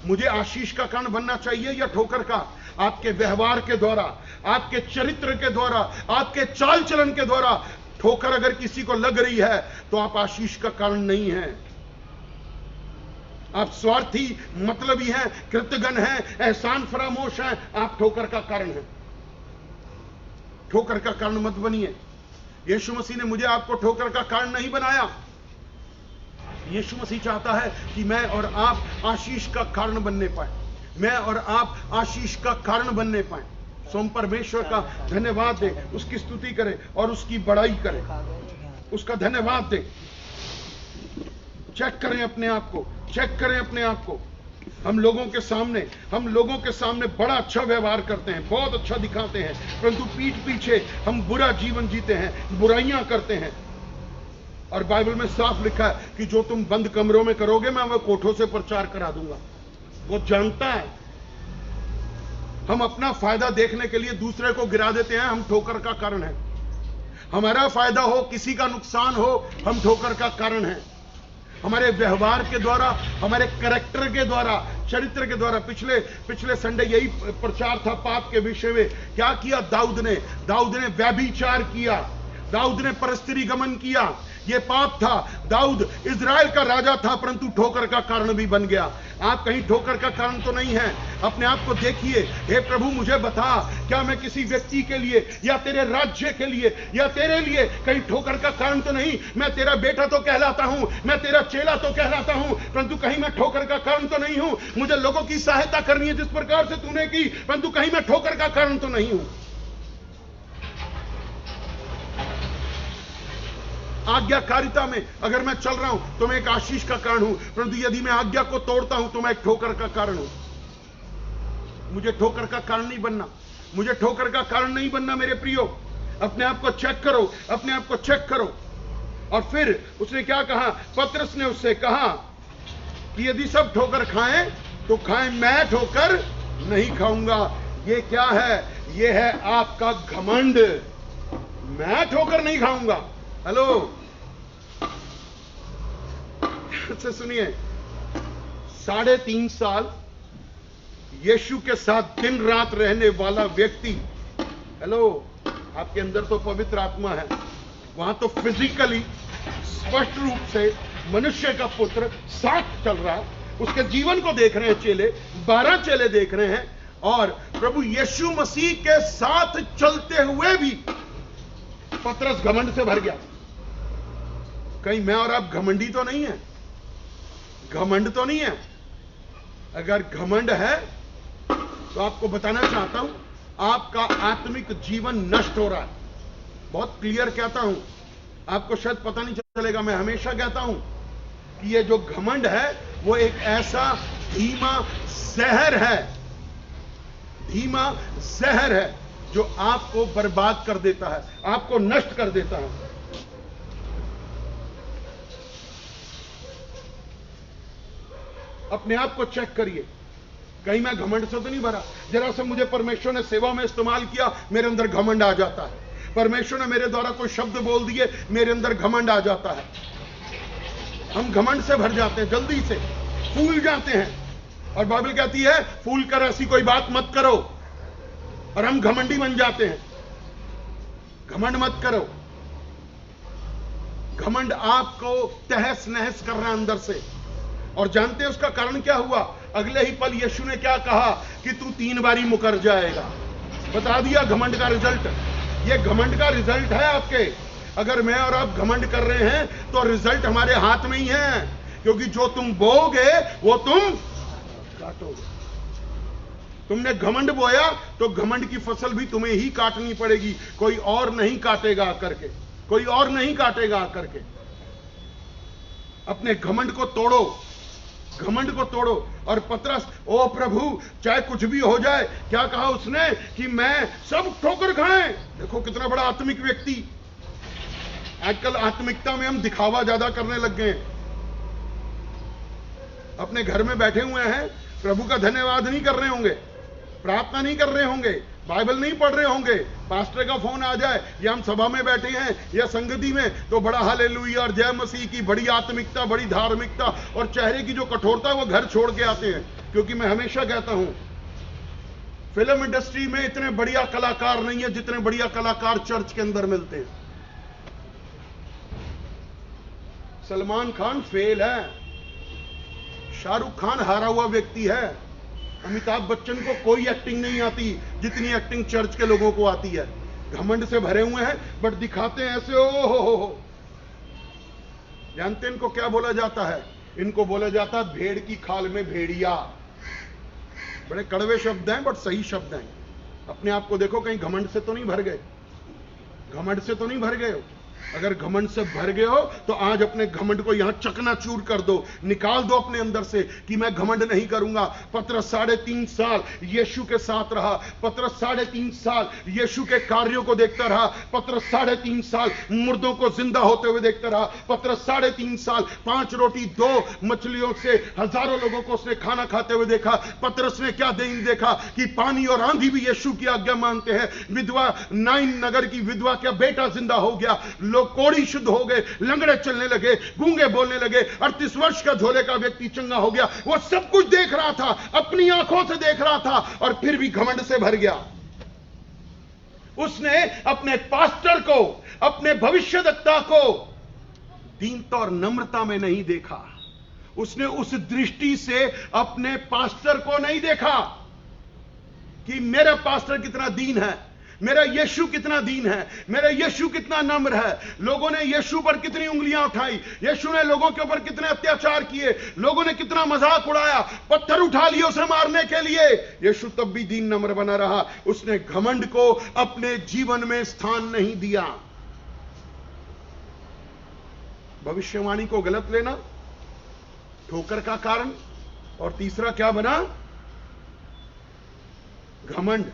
मुझे आशीष का कारण बनना चाहिए या ठोकर का? आपके व्यवहार के द्वारा, आपके चरित्र के द्वारा, आपके चाल चलन के द्वारा ठोकर अगर किसी को लग रही है तो आप आशीष का कारण नहीं हैं। आप स्वार्थी, मतलबी हैं, कृतघ्न हैं, एहसान फरामोश हैं, आप ठोकर का कारण हैं। ठोकर का कारण मत बनिए। यीशु मसीह ने मुझे आपको ठोकर का कारण नहीं बनाया। यीशु मसीह चाहता है कि मैं और आप आशीष का कारण बनने पाए, मैं और आप आशीष का कारण बनने पाए। सो हम परमेश्वर का धन्यवाद दें, उसकी स्तुति करें और उसकी बड़ाई करें, उसका धन्यवाद दें। चेक करें अपने आप को, चेक करें अपने आप को। हम लोगों के सामने बड़ा अच्छा व्यवहार करते हैं, बहुत अच्छा दिखाते हैं, परंतु पीठ पीछे हम बुरा जीवन जीते हैं, बुराइयां करते हैं। और बाइबल में साफ लिखा है कि जो तुम बंद कमरों में करोगे मैं वह कोठों से प्रचार करा दूंगा। वो जानता है हम अपना फायदा देखने के लिए दूसरे को गिरा देते हैं, हम ठोकर का कारण है। हमारा फायदा हो, किसी का नुकसान हो, हम ठोकर का कारण है। हमारे व्यवहार के द्वारा, हमारे कैरेक्टर के द्वारा, चरित्र के द्वारा। पिछले संडे यही प्रचार था पाप के विषय में। क्या किया दाऊद ने व्यभिचार किया, दाऊद ने परस्त्री गमन किया, ये पाप था। दाऊद इजराइल का राजा था, परंतु ठोकर का कारण भी बन गया। आप कहीं ठोकर का कारण तो नहीं है? अपने आप को देखिए, हे प्रभु मुझे बता, क्या मैं किसी व्यक्ति के लिए या तेरे राज्य के लिए या तेरे लिए कहीं ठोकर का कारण तो नहीं? मैं तेरा बेटा तो कहलाता हूं, मैं तेरा चेला तो कहलाता हूं, परंतु कहीं मैं ठोकर का कारण तो नहीं हूं। मुझे लोगों की सहायता करनी है जिस प्रकार से तूने की, परंतु कहीं मैं ठोकर का कारण तो नहीं हूं। आज्ञाकारिता में अगर मैं चल रहा हूं तो मैं एक आशीष का कारण हूं, परंतु यदि मैं आज्ञा को तोड़ता हूं तो मैं एक ठोकर का कारण हूं। मुझे ठोकर का कारण नहीं बनना, मुझे ठोकर का कारण नहीं बनना मेरे प्रियो। अपने आप को चेक करो, अपने आप को चेक करो। और फिर उसने क्या कहा? पतरस ने उससे कहा कि यदि सब ठोकर खाएं तो खाएं, मैं ठोकर नहीं खाऊंगा। ये क्या है? ये है आपका घमंड। मैं ठोकर नहीं खाऊंगा। हेलो, से सुनिए, 3.5 साल यीशु के साथ दिन रात रहने वाला व्यक्ति, हेलो, आपके अंदर तो पवित्र आत्मा है, वहां तो फिजिकली स्पष्ट रूप से मनुष्य का पुत्र साथ चल रहा है, उसके जीवन को देख रहे हैं चेले, 12 चेले देख रहे हैं, और प्रभु यीशु मसीह के साथ चलते हुए भी पतरस घमंड से भर गया। कहीं मैं और आप घमंडी तो नहीं है? घमंड तो नहीं है? अगर घमंड है तो आपको बताना चाहता हूं, आपका आत्मिक जीवन नष्ट हो रहा है। बहुत क्लियर कहता हूं, आपको शायद पता नहीं चलेगा, मैं हमेशा कहता हूं कि ये जो घमंड है वो एक ऐसा धीमा जहर है, धीमा जहर है जो आपको बर्बाद कर देता है, आपको नष्ट कर देता है। अपने आप को चेक करिए, कहीं मैं घमंड से तो नहीं भरा? जरा से मुझे परमेश्वर ने सेवा में इस्तेमाल किया, मेरे अंदर घमंड आ जाता है। परमेश्वर ने मेरे द्वारा कोई शब्द बोल दिए, मेरे अंदर घमंड आ जाता है। हम घमंड से भर जाते हैं, जल्दी से फूल जाते हैं, और बाइबल कहती है फूल कर ऐसी कोई बात मत करो, और हम घमंडी बन जाते हैं। घमंड मत करो। घमंड आपको तहस नहस कर रहा है अंदर से। और जानते हैं उसका कारण क्या हुआ? अगले ही पल यीशु ने क्या कहा कि तू 3 बारी मुकर जाएगा। बता दिया घमंड का रिजल्ट। ये घमंड का रिजल्ट है आपके। अगर मैं और आप घमंड कर रहे हैं तो रिजल्ट हमारे हाथ में ही है, क्योंकि जो तुम बोओगे वो तुम काटोगे। तुमने घमंड बोया तो घमंड की फसल भी तुम्हें ही काटनी पड़ेगी, कोई और नहीं काटेगा आकर के, कोई और नहीं काटेगा आकर के। अपने घमंड को तोड़ो, घमंड को तोड़ो। और पतरस, ओ प्रभु चाहे कुछ भी हो जाए, क्या कहा उसने कि मैं सब ठोकर खाएं। देखो कितना बड़ा आत्मिक व्यक्ति। आजकल आत्मिकता में हम दिखावा ज्यादा करने लग गए हैं। अपने घर में बैठे हुए हैं, प्रभु का धन्यवाद नहीं कर रहे होंगे, प्रार्थना नहीं कर रहे होंगे, बाइबल नहीं पढ़ रहे होंगे, पास्टर का फोन आ जाए, या हम सभा में बैठे हैं या संगति में तो बड़ा हालेलुया और जय मसीह की बड़ी आत्मिकता, बड़ी धार्मिकता, और चेहरे की जो कठोरता है वो घर छोड़ के आते हैं। क्योंकि मैं हमेशा कहता हूं, फिल्म इंडस्ट्री में इतने बढ़िया कलाकार नहीं है जितने बढ़िया कलाकार चर्च के अंदर मिलते हैं। सलमान खान फेल है, शाहरुख खान हारा हुआ व्यक्ति है, अमिताभ बच्चन को कोई एक्टिंग नहीं आती जितनी एक्टिंग चर्च के लोगों को आती है। घमंड से भरे हुए हैं बट दिखाते हैं ऐसे, ओ हो। जानते हैं इनको क्या बोला जाता है? इनको बोला जाता है भेड़ की खाल में भेड़िया। बड़े कड़वे शब्द हैं बट सही शब्द हैं। अपने आप को देखो, कहीं घमंड से तो नहीं भर गए, घमंड से तो नहीं भर गए। अगर घमंड से भर गए हो तो आज अपने घमंड को यहां चकनाचूर कर दो, निकाल दो अपने अंदर से कि मैं घमंड नहीं करूंगा। पतरस 3.5 साल यीशु के साथ रहा। पतरस 3.5 साल यीशु के कार्यों को देखता रहा। पतरस 3.5 साल मुर्दों को जिंदा होते हुए देखता रहा। पतरस 3.5 साल 5 रोटी 2 मछलियों से हजारों लोगों को उसने खाना खाते हुए देखा। पतरस ने क्या दिन देखा कि पानी और आंधी भी यीशु की आज्ञा मानते हैं। विधवा नाइन नगर की विधवा का बेटा जिंदा हो गया, लोग कोड़ी शुद्ध हो गए, लंगड़े चलने लगे, गूंगे बोलने लगे, 38 वर्ष का झोले का व्यक्ति चंगा हो गया। वो सब कुछ देख रहा था, अपनी आंखों से देख रहा था, और फिर भी घमंड से भर गया। उसने अपने पास्टर को, अपने भविष्यद्वक्ता को दीनता और नम्रता में नहीं देखा। उसने उस दृष्टि से अपने पास्टर को नहीं देखा कि मेरा पास्टर कितना दीन है, मेरा यीशु कितना दीन है, मेरा यीशु कितना नम्र है। लोगों ने यीशु पर कितनी उंगलियां उठाई, यीशु ने लोगों के ऊपर कितने अत्याचार किए, लोगों ने कितना मजाक उड़ाया, पत्थर उठा लिए उसे मारने के लिए, यीशु तब भी दीन नम्र बना रहा। उसने घमंड को अपने जीवन में स्थान नहीं दिया। भविष्यवाणी को गलत लेना ठोकर का कारण, और तीसरा क्या बना? घमंड।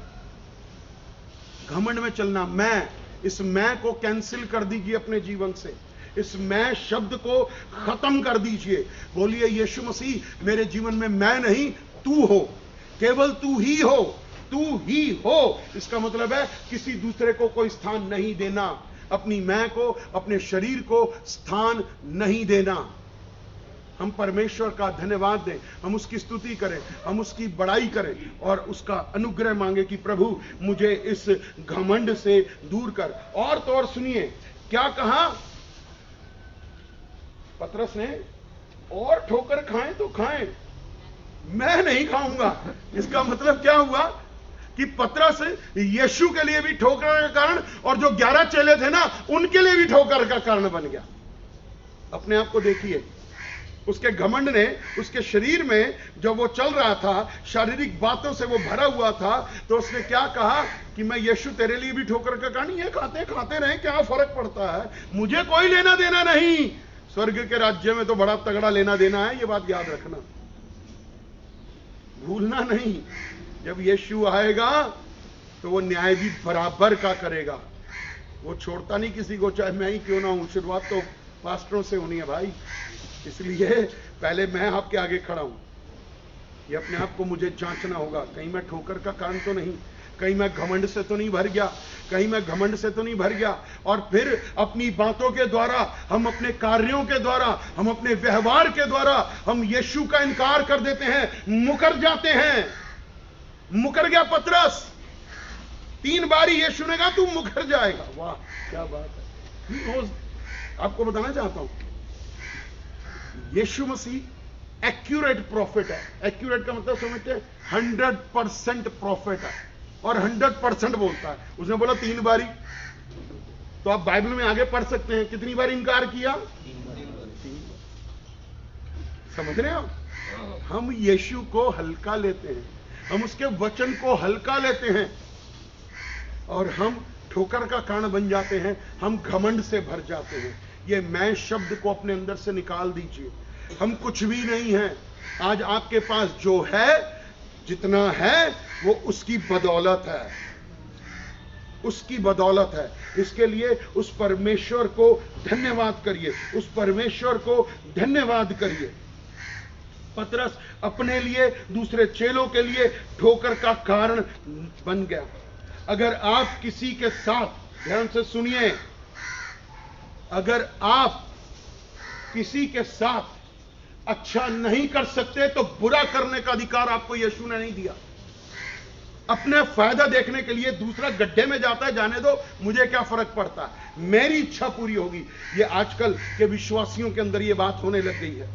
घमंड में चलना। मैं, इस मैं को कैंसिल कर दीजिए अपने जीवन से। इस मैं शब्द को खत्म कर दीजिए। बोलिए यीशु मसीह मेरे जीवन में मैं नहीं, तू हो, केवल तू ही हो, तू ही हो। इसका मतलब है किसी दूसरे को कोई स्थान नहीं देना, अपनी मैं को, अपने शरीर को स्थान नहीं देना। हम परमेश्वर का धन्यवाद दें, हम उसकी स्तुति करें, हम उसकी बड़ाई करें और उसका अनुग्रह मांगे कि प्रभु मुझे इस घमंड से दूर कर। और तो और सुनिए क्या कहा पतरस ने, और ठोकर खाएं तो खाएं, मैं नहीं खाऊंगा। इसका मतलब क्या हुआ कि पतरस यीशु के लिए भी ठोकर का कारण, और जो 11 चेले थे ना उनके लिए भी ठोकर का कारण बन गया। अपने आप को देखिए, उसके घमंड ने उसके शरीर में, जब वो चल रहा था, शारीरिक बातों से वो भरा हुआ था, तो उसने क्या कहा कि मैं यीशु तेरे लिए भी ठोकर का कारण, ये खाते रहे, क्या फर्क पड़ता है, मुझे कोई लेना देना नहीं। स्वर्ग के राज्य में तो बड़ा तगड़ा लेना देना है, ये बात याद रखना, भूलना नहीं। जब यीशु आएगा तो वो न्याय भी बराबर का करेगा। वो छोड़ता नहीं किसी को, चाहे मैं ही क्यों ना हूं। शुरुआत तो पास्टरों से होनी है भाई, इसलिए पहले मैं आपके आगे खड़ा हूं। ये अपने आप को मुझे जांचना होगा, कहीं मैं ठोकर का कारण तो नहीं, कहीं मैं घमंड से तो नहीं भर गया, कहीं मैं घमंड से तो नहीं भर गया। और फिर अपनी बातों के द्वारा, हम अपने कार्यों के द्वारा, हम अपने व्यवहार के द्वारा हम यीशु का इनकार कर देते हैं, मुकर जाते हैं। मुकर गया पतरस, 3 बारी यीशु ने कहा तू मुकर जाएगा। वाह क्या बात है। आपको बताना चाहता हूं, यीशु मसीह एक्यूरेट प्रॉफिट है। एक्यूरेट का मतलब समझते हैं, 100% प्रॉफिट है और 100% बोलता है। उसने बोला 3 बारी, तो आप बाइबल में आगे पढ़ सकते हैं कितनी बार इनकार किया, 3 बार। समझ रहे हो? हम यीशु को हल्का लेते हैं, हम उसके वचन को हल्का लेते हैं और हम ठोकर का कारण बन जाते हैं, हम घमंड से भर जाते हैं। ये मैं शब्द को अपने अंदर से निकाल दीजिए। हम कुछ भी नहीं हैं। आज आपके पास जो है, जितना है, वो उसकी बदौलत है, उसकी बदौलत है। इसके लिए उस परमेश्वर को धन्यवाद करिए, उस परमेश्वर को धन्यवाद करिए। पतरस अपने लिए, दूसरे चेलों के लिए ठोकर का कारण बन गया। अगर आप किसी के साथ, ध्यान से सुनिए, अगर आप किसी के साथ अच्छा नहीं कर सकते तो बुरा करने का अधिकार आपको यीशु ने नहीं दिया। अपने फायदा देखने के लिए दूसरा गड्ढे में जाता है, जाने दो, मुझे क्या फर्क पड़ता है, मेरी इच्छा पूरी होगी। ये आजकल के विश्वासियों के अंदर ये बात होने लग गई है।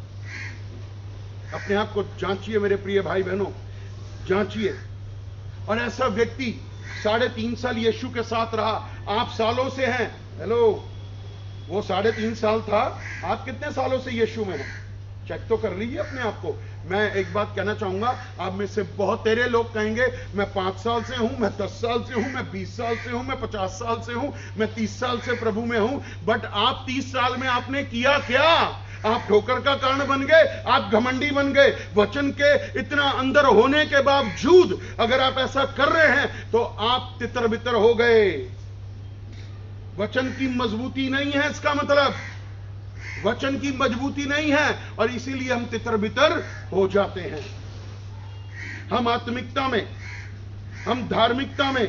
अपने आप को जांचिए मेरे प्रिय भाई बहनों, जांचिए। और ऐसा व्यक्ति 3.5 साल यीशु के साथ रहा, आप सालों से हैं, हेलो, वो 3.5 साल था, आप कितने सालों से यीशु में हैं? चेक तो कर लीजिए अपने आप को। मैं एक बात कहना चाहूंगा, आप में से बहुत तेरे लोग कहेंगे मैं 5 साल से हूं, मैं 10 साल से हूं, मैं 20 साल से हूं, मैं 50 साल से हूं, मैं 30 साल से प्रभु में हूं। बट आप 30 साल में आपने किया क्या? आप ठोकर का कारण बन गए, आप घमंडी बन गए। वचन के इतना अंदर होने के बावजूद अगर आप ऐसा कर रहे हैं तो आप तितर बितर हो गए। वचन की मजबूती नहीं है, इसका मतलब वचन की मजबूती नहीं है, और इसीलिए हम तितर बितर हो जाते हैं। हम आत्मिकता में, हम धार्मिकता में,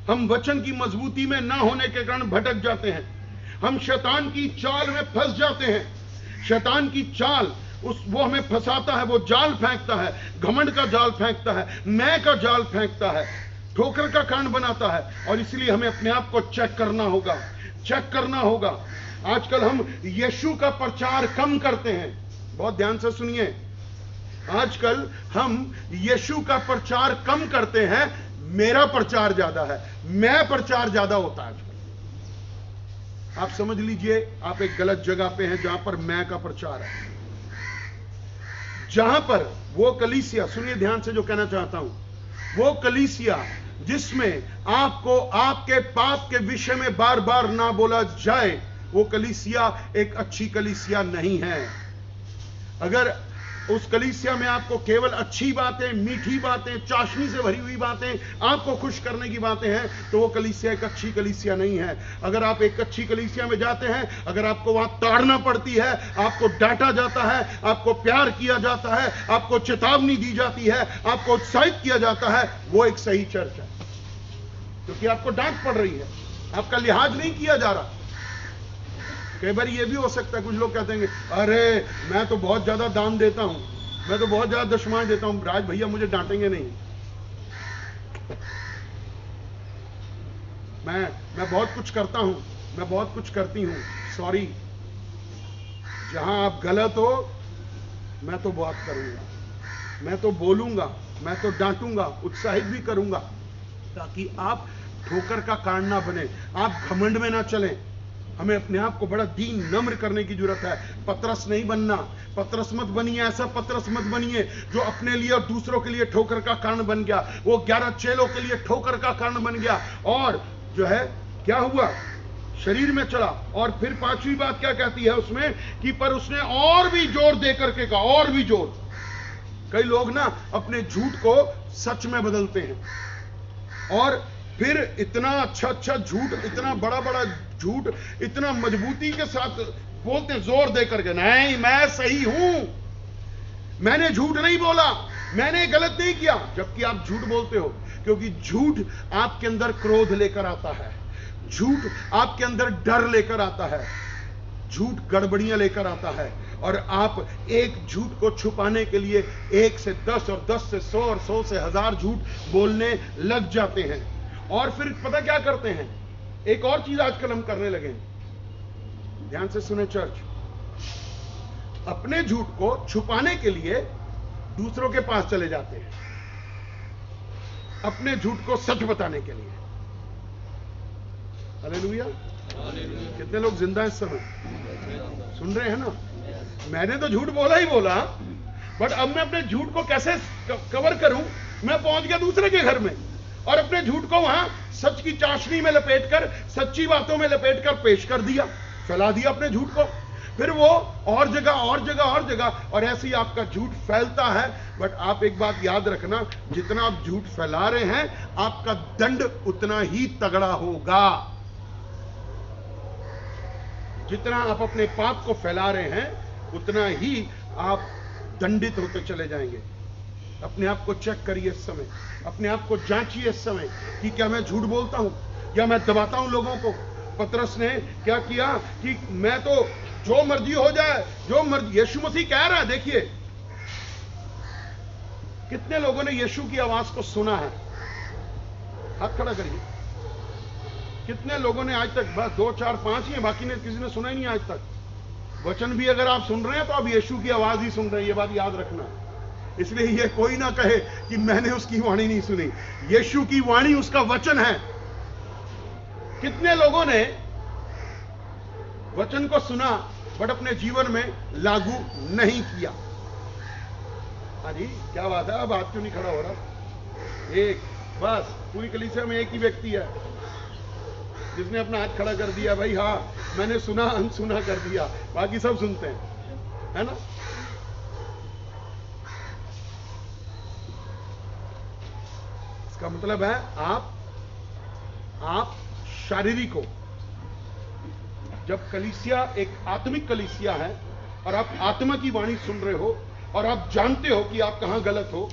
हम वचन की मजबूती में ना होने के कारण भटक जाते हैं। हम शैतान की चाल में फंस जाते हैं। शैतान की चाल वो हमें फंसाता है, वो जाल फेंकता है, घमंड का जाल फेंकता है, मैं का जाल फेंकता है, ठोकर का कारण बनाता है। और इसलिए हमें अपने आप को चेक करना होगा, चेक करना होगा। आजकल हम यीशु का प्रचार कम करते हैं। बहुत ध्यान से सुनिए, आजकल हम यीशु का प्रचार कम करते हैं, मेरा प्रचार ज्यादा है, मैं प्रचार ज्यादा होता है आजकल। आप समझ लीजिए आप एक गलत जगह पे हैं जहां पर मैं का प्रचार है, जहां पर वो कलीसिया, सुनिए ध्यान से जो कहना चाहता हूं, वो कलीसिया जिसमें आपको आपके पाप के विषय में बार बार ना बोला जाए, वो कलीसिया एक अच्छी कलीसिया नहीं है। अगर उस कलीसिया में आपको केवल अच्छी बातें, मीठी बातें, चाशनी से भरी हुई बातें, आपको खुश करने की बातें हैं, तो वो कलीसिया एक अच्छी कलीसिया नहीं है। अगर आप एक अच्छी कलीसिया में जाते हैं, अगर आपको वहां ताड़ना पड़ती है, आपको डांटा जाता है, आपको प्यार किया जाता है, आपको चेतावनी दी जाती है, आपको उत्साहित किया जाता है, वो एक सही चर्च है। क्योंकि आपको डांट पड़ रही है, आपका लिहाज नहीं किया जा रहा। कई बार ये भी हो सकता है, कुछ लोग कहते हैं अरे मैं तो बहुत ज्यादा दान देता हूं, मैं तो बहुत ज्यादा दशमांश देता हूं, राज भैया मुझे डांटेंगे नहीं। मैं बहुत कुछ करता हूं, मैं बहुत कुछ करती हूं। सॉरी, जहां आप गलत हो मैं तो बात करूंगा, मैं तो बोलूंगा, मैं तो डांटूंगा, उत्साहित भी करूंगा, ताकि आप ठोकर का कारण ना बने, आप घमंड में ना चलें। हमें अपने आप को बड़ा दीन नम्र करने की जरूरत है। पतरस नहीं बनना, पतरस मत बनिए, ऐसा पतरस मत बनिए जो अपने लिए और दूसरों के लिए ठोकर का कारण बन गया। वो 11 चेलों के लिए ठोकर का कारण बन गया, और जो है क्या हुआ, शरीर में चला। और फिर 5वीं बात क्या कहती है उसमें, कि पर उसने और भी जोर दे करके कहा, और भी जोर। कई लोग ना अपने झूठ को सच में बदलते हैं, और फिर इतना अच्छा झूठ, इतना बड़ा झूठ, इतना मजबूती के साथ बोलते हैं, जोर दे करके, नहीं मैं सही हूं, मैंने झूठ नहीं बोला, मैंने गलत नहीं किया। जबकि आप झूठ बोलते हो, क्योंकि झूठ आपके अंदर क्रोध लेकर आता है, झूठ आपके अंदर डर लेकर आता है, झूठ गड़बड़ियां लेकर आता है, और आप एक झूठ को छुपाने के लिए 1 से 10 और 10 से 100 और 100 से 1000 झूठ बोलने लग जाते हैं। और फिर पता क्या करते हैं, एक और चीज आजकल हम करने लगे हैं, ध्यान से सुने चर्च, अपने झूठ को छुपाने के लिए दूसरों के पास चले जाते हैं, अपने झूठ को सच बताने के लिए। हालेलुया। कितने लोग जिंदा इस समय सुन रहे हैं ना? मैंने तो झूठ बोला ही बोला, बट अब मैं अपने झूठ को कैसे कवर करूं? मैं पहुंच गया दूसरे के घर में, और अपने झूठ को वहां सच की चाशनी में लपेटकर, सच्ची बातों में लपेटकर पेश कर दिया, फैला दिया अपने झूठ को। फिर वो और जगह और जगह और जगह, और ऐसे ही आपका झूठ फैलता है। बट आप एक बात याद रखना, जितना आप झूठ फैला रहे हैं, आपका दंड उतना ही तगड़ा होगा। जितना आप अपने पाप को फैला रहे हैं, उतना ही आप दंडित होते चले जाएंगे। अपने आप को चेक करिए इस समय, अपने आप को जांचिए इस समय कि क्या मैं झूठ बोलता हूं या मैं दबाता हूं लोगों को। पतरस ने क्या किया कि मैं तो जो मर्जी हो जाए, जो मर्जी, यीशु मसीह कह रहा है। देखिए कितने लोगों ने यीशु की आवाज को सुना है, हाथ खड़ा करिए। कितने लोगों ने आज तक, बस 2 4 5 ही है, बाकी ने किसी ने सुना ही नहीं आज तक। वचन भी अगर आप सुन रहे हैं तो आप यीशु की आवाज ही सुन रहे हैं, ये बात याद रखना। इसलिए ये कोई ना कहे कि मैंने उसकी वाणी नहीं सुनी, यीशु की वाणी उसका वचन है। कितने लोगों ने वचन को सुना, बट अपने जीवन में लागू नहीं किया। अरे क्या बात है, अब हाथ क्यों नहीं खड़ा हो रहा? एक बस पूरी कलीसिया में एक ही व्यक्ति है जिसने अपना हाथ खड़ा कर दिया, भाई हाँ मैंने सुना, अनसुना कर दिया, बाकी सब सुनते हैं, है ना? इसका मतलब है आप शारीरिक हो। जब कलीसिया एक आत्मिक कलीसिया है और आप आत्मा की वाणी सुन रहे हो और आप जानते हो कि आप कहां गलत हो,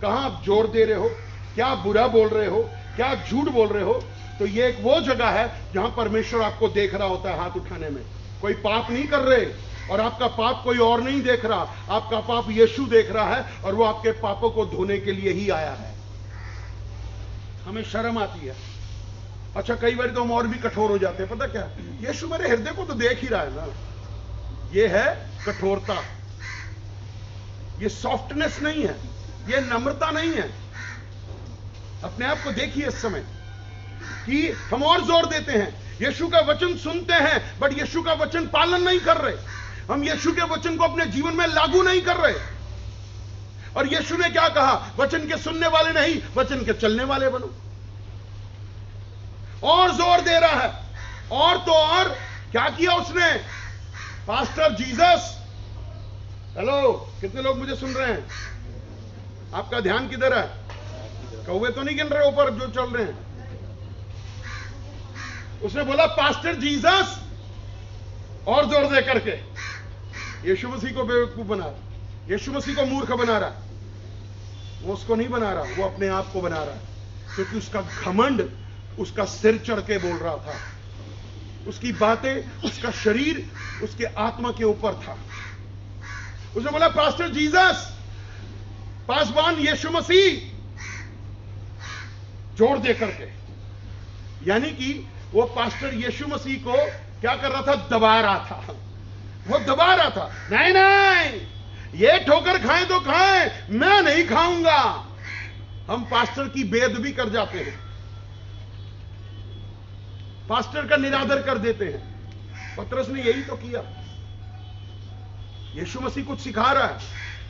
कहां आप जोर दे रहे हो, क्या बुरा बोल रहे हो, क्या झूठ बोल रहे हो, तो ये एक वो जगह है जहां परमेश्वर आपको देख रहा होता है हाथ उठाने में। कोई पाप नहीं कर रहे और आपका पाप कोई और नहीं देख रहा, आपका पाप यीशु देख रहा है और वो आपके पापों को धोने के लिए ही आया है। हमें शर्म आती है। अच्छा, कई बार तो हम और भी कठोर हो जाते हैं। पता क्या, यीशु मेरे हृदय को तो देख ही रहा है ना। ये है कठोरता, ये सॉफ्टनेस नहीं है, ये नम्रता नहीं है। अपने आप को देखिए इस समय कि हम और जोर देते हैं, यीशु का वचन सुनते हैं बट यीशु का वचन पालन नहीं कर रहे। हम यीशु के वचन को अपने जीवन में लागू नहीं कर रहे। और यीशु ने क्या कहा, वचन के सुनने वाले नहीं, वचन के चलने वाले बनो। और जोर दे रहा है, और तो और क्या किया उसने, पास्टर जीसस। हेलो, कितने लोग मुझे सुन रहे हैं? आपका ध्यान किधर है? कौवे तो नहीं गिन रहे ऊपर जो चल रहे हैं? उसने बोला पास्टर जीसस, और जोर दे करके यीशु मसीह को बेवकूफ बना रहा, यीशु मसीह को मूर्ख बना रहा। वो उसको नहीं बना रहा, वो अपने आप को बना रहा है, क्योंकि उसका घमंड उसका सिर चढ़ के बोल रहा था। उसकी बातें, उसका शरीर उसके आत्मा के ऊपर था। उसने बोला पास्टर जीसस, पासवान यीशु मसीह, जोर दे करके। यानी कि वो पास्टर यीशु मसीह को क्या कर रहा था, दबा रहा था। वो दबा रहा था, नहीं नहीं, ये ठोकर खाएं तो खाएं, मैं नहीं खाऊंगा। हम पास्टर की बेअदबी कर जाते हैं, पास्टर का निरादर कर देते हैं। पतरस ने यही तो किया। यीशु मसीह कुछ सिखा रहा है,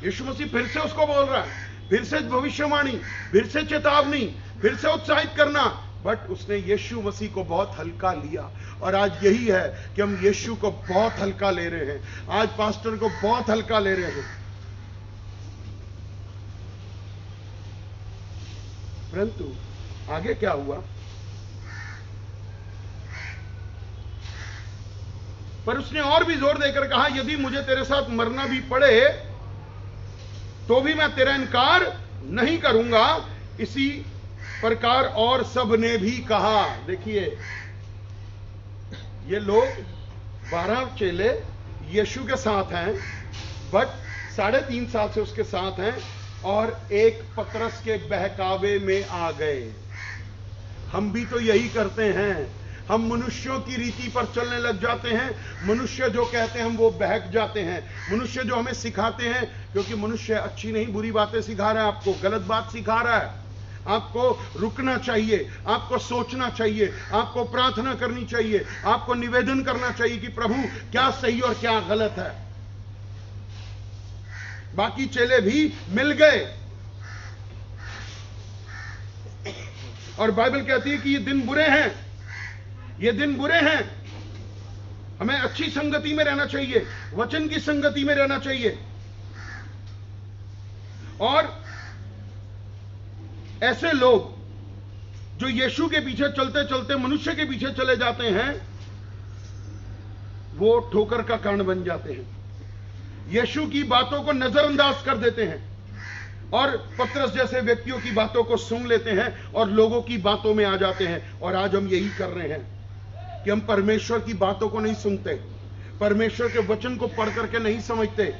यीशु मसीह फिर से उसको बोल रहा है, फिर से भविष्यवाणी, फिर से चेतावनी, फिर से उत्साहित करना, बट उसने यीशु मसीह को बहुत हल्का लिया। और आज यही है कि हम यीशु को बहुत हल्का ले रहे हैं, आज पास्टर को बहुत हल्का ले रहे हैं। परंतु आगे क्या हुआ, पर उसने और भी जोर देकर कहा, यदि मुझे तेरे साथ मरना भी पड़े तो भी मैं तेरा इनकार नहीं करूंगा। इसी प्रकार और सब ने भी कहा। देखिए, ये लोग 12 चेले यीशु के साथ हैं, बट 3.5 साल से उसके साथ हैं और एक पतरस के बहकावे में आ गए। हम भी तो यही करते हैं, हम मनुष्यों की रीति पर चलने लग जाते हैं। मनुष्य जो कहते हैं हम वो बहक जाते हैं। मनुष्य जो हमें सिखाते हैं, क्योंकि मनुष्य अच्छी नहीं बुरी बातें सिखा रहा है, आपको गलत बात सिखा रहा है। आपको रुकना चाहिए, आपको सोचना चाहिए, आपको प्रार्थना करनी चाहिए, आपको निवेदन करना चाहिए कि प्रभु क्या सही और क्या गलत है। बाकी चेले भी मिल गए और बाइबल कहती है कि ये दिन बुरे हैं, ये दिन बुरे हैं। हमें अच्छी संगति में रहना चाहिए, वचन की संगति में रहना चाहिए। और ऐसे लोग जो यीशु के पीछे चलते चलते मनुष्य के पीछे चले जाते हैं, वो ठोकर का कारण बन जाते हैं, यीशु की बातों को नजरअंदाज कर देते हैं और पतरस जैसे व्यक्तियों की बातों को सुन लेते हैं और लोगों की बातों में आ जाते हैं। और आज हम यही कर रहे हैं कि हम परमेश्वर की बातों को नहीं सुनते, परमेश्वर के वचन को पढ़ करके नहीं समझते,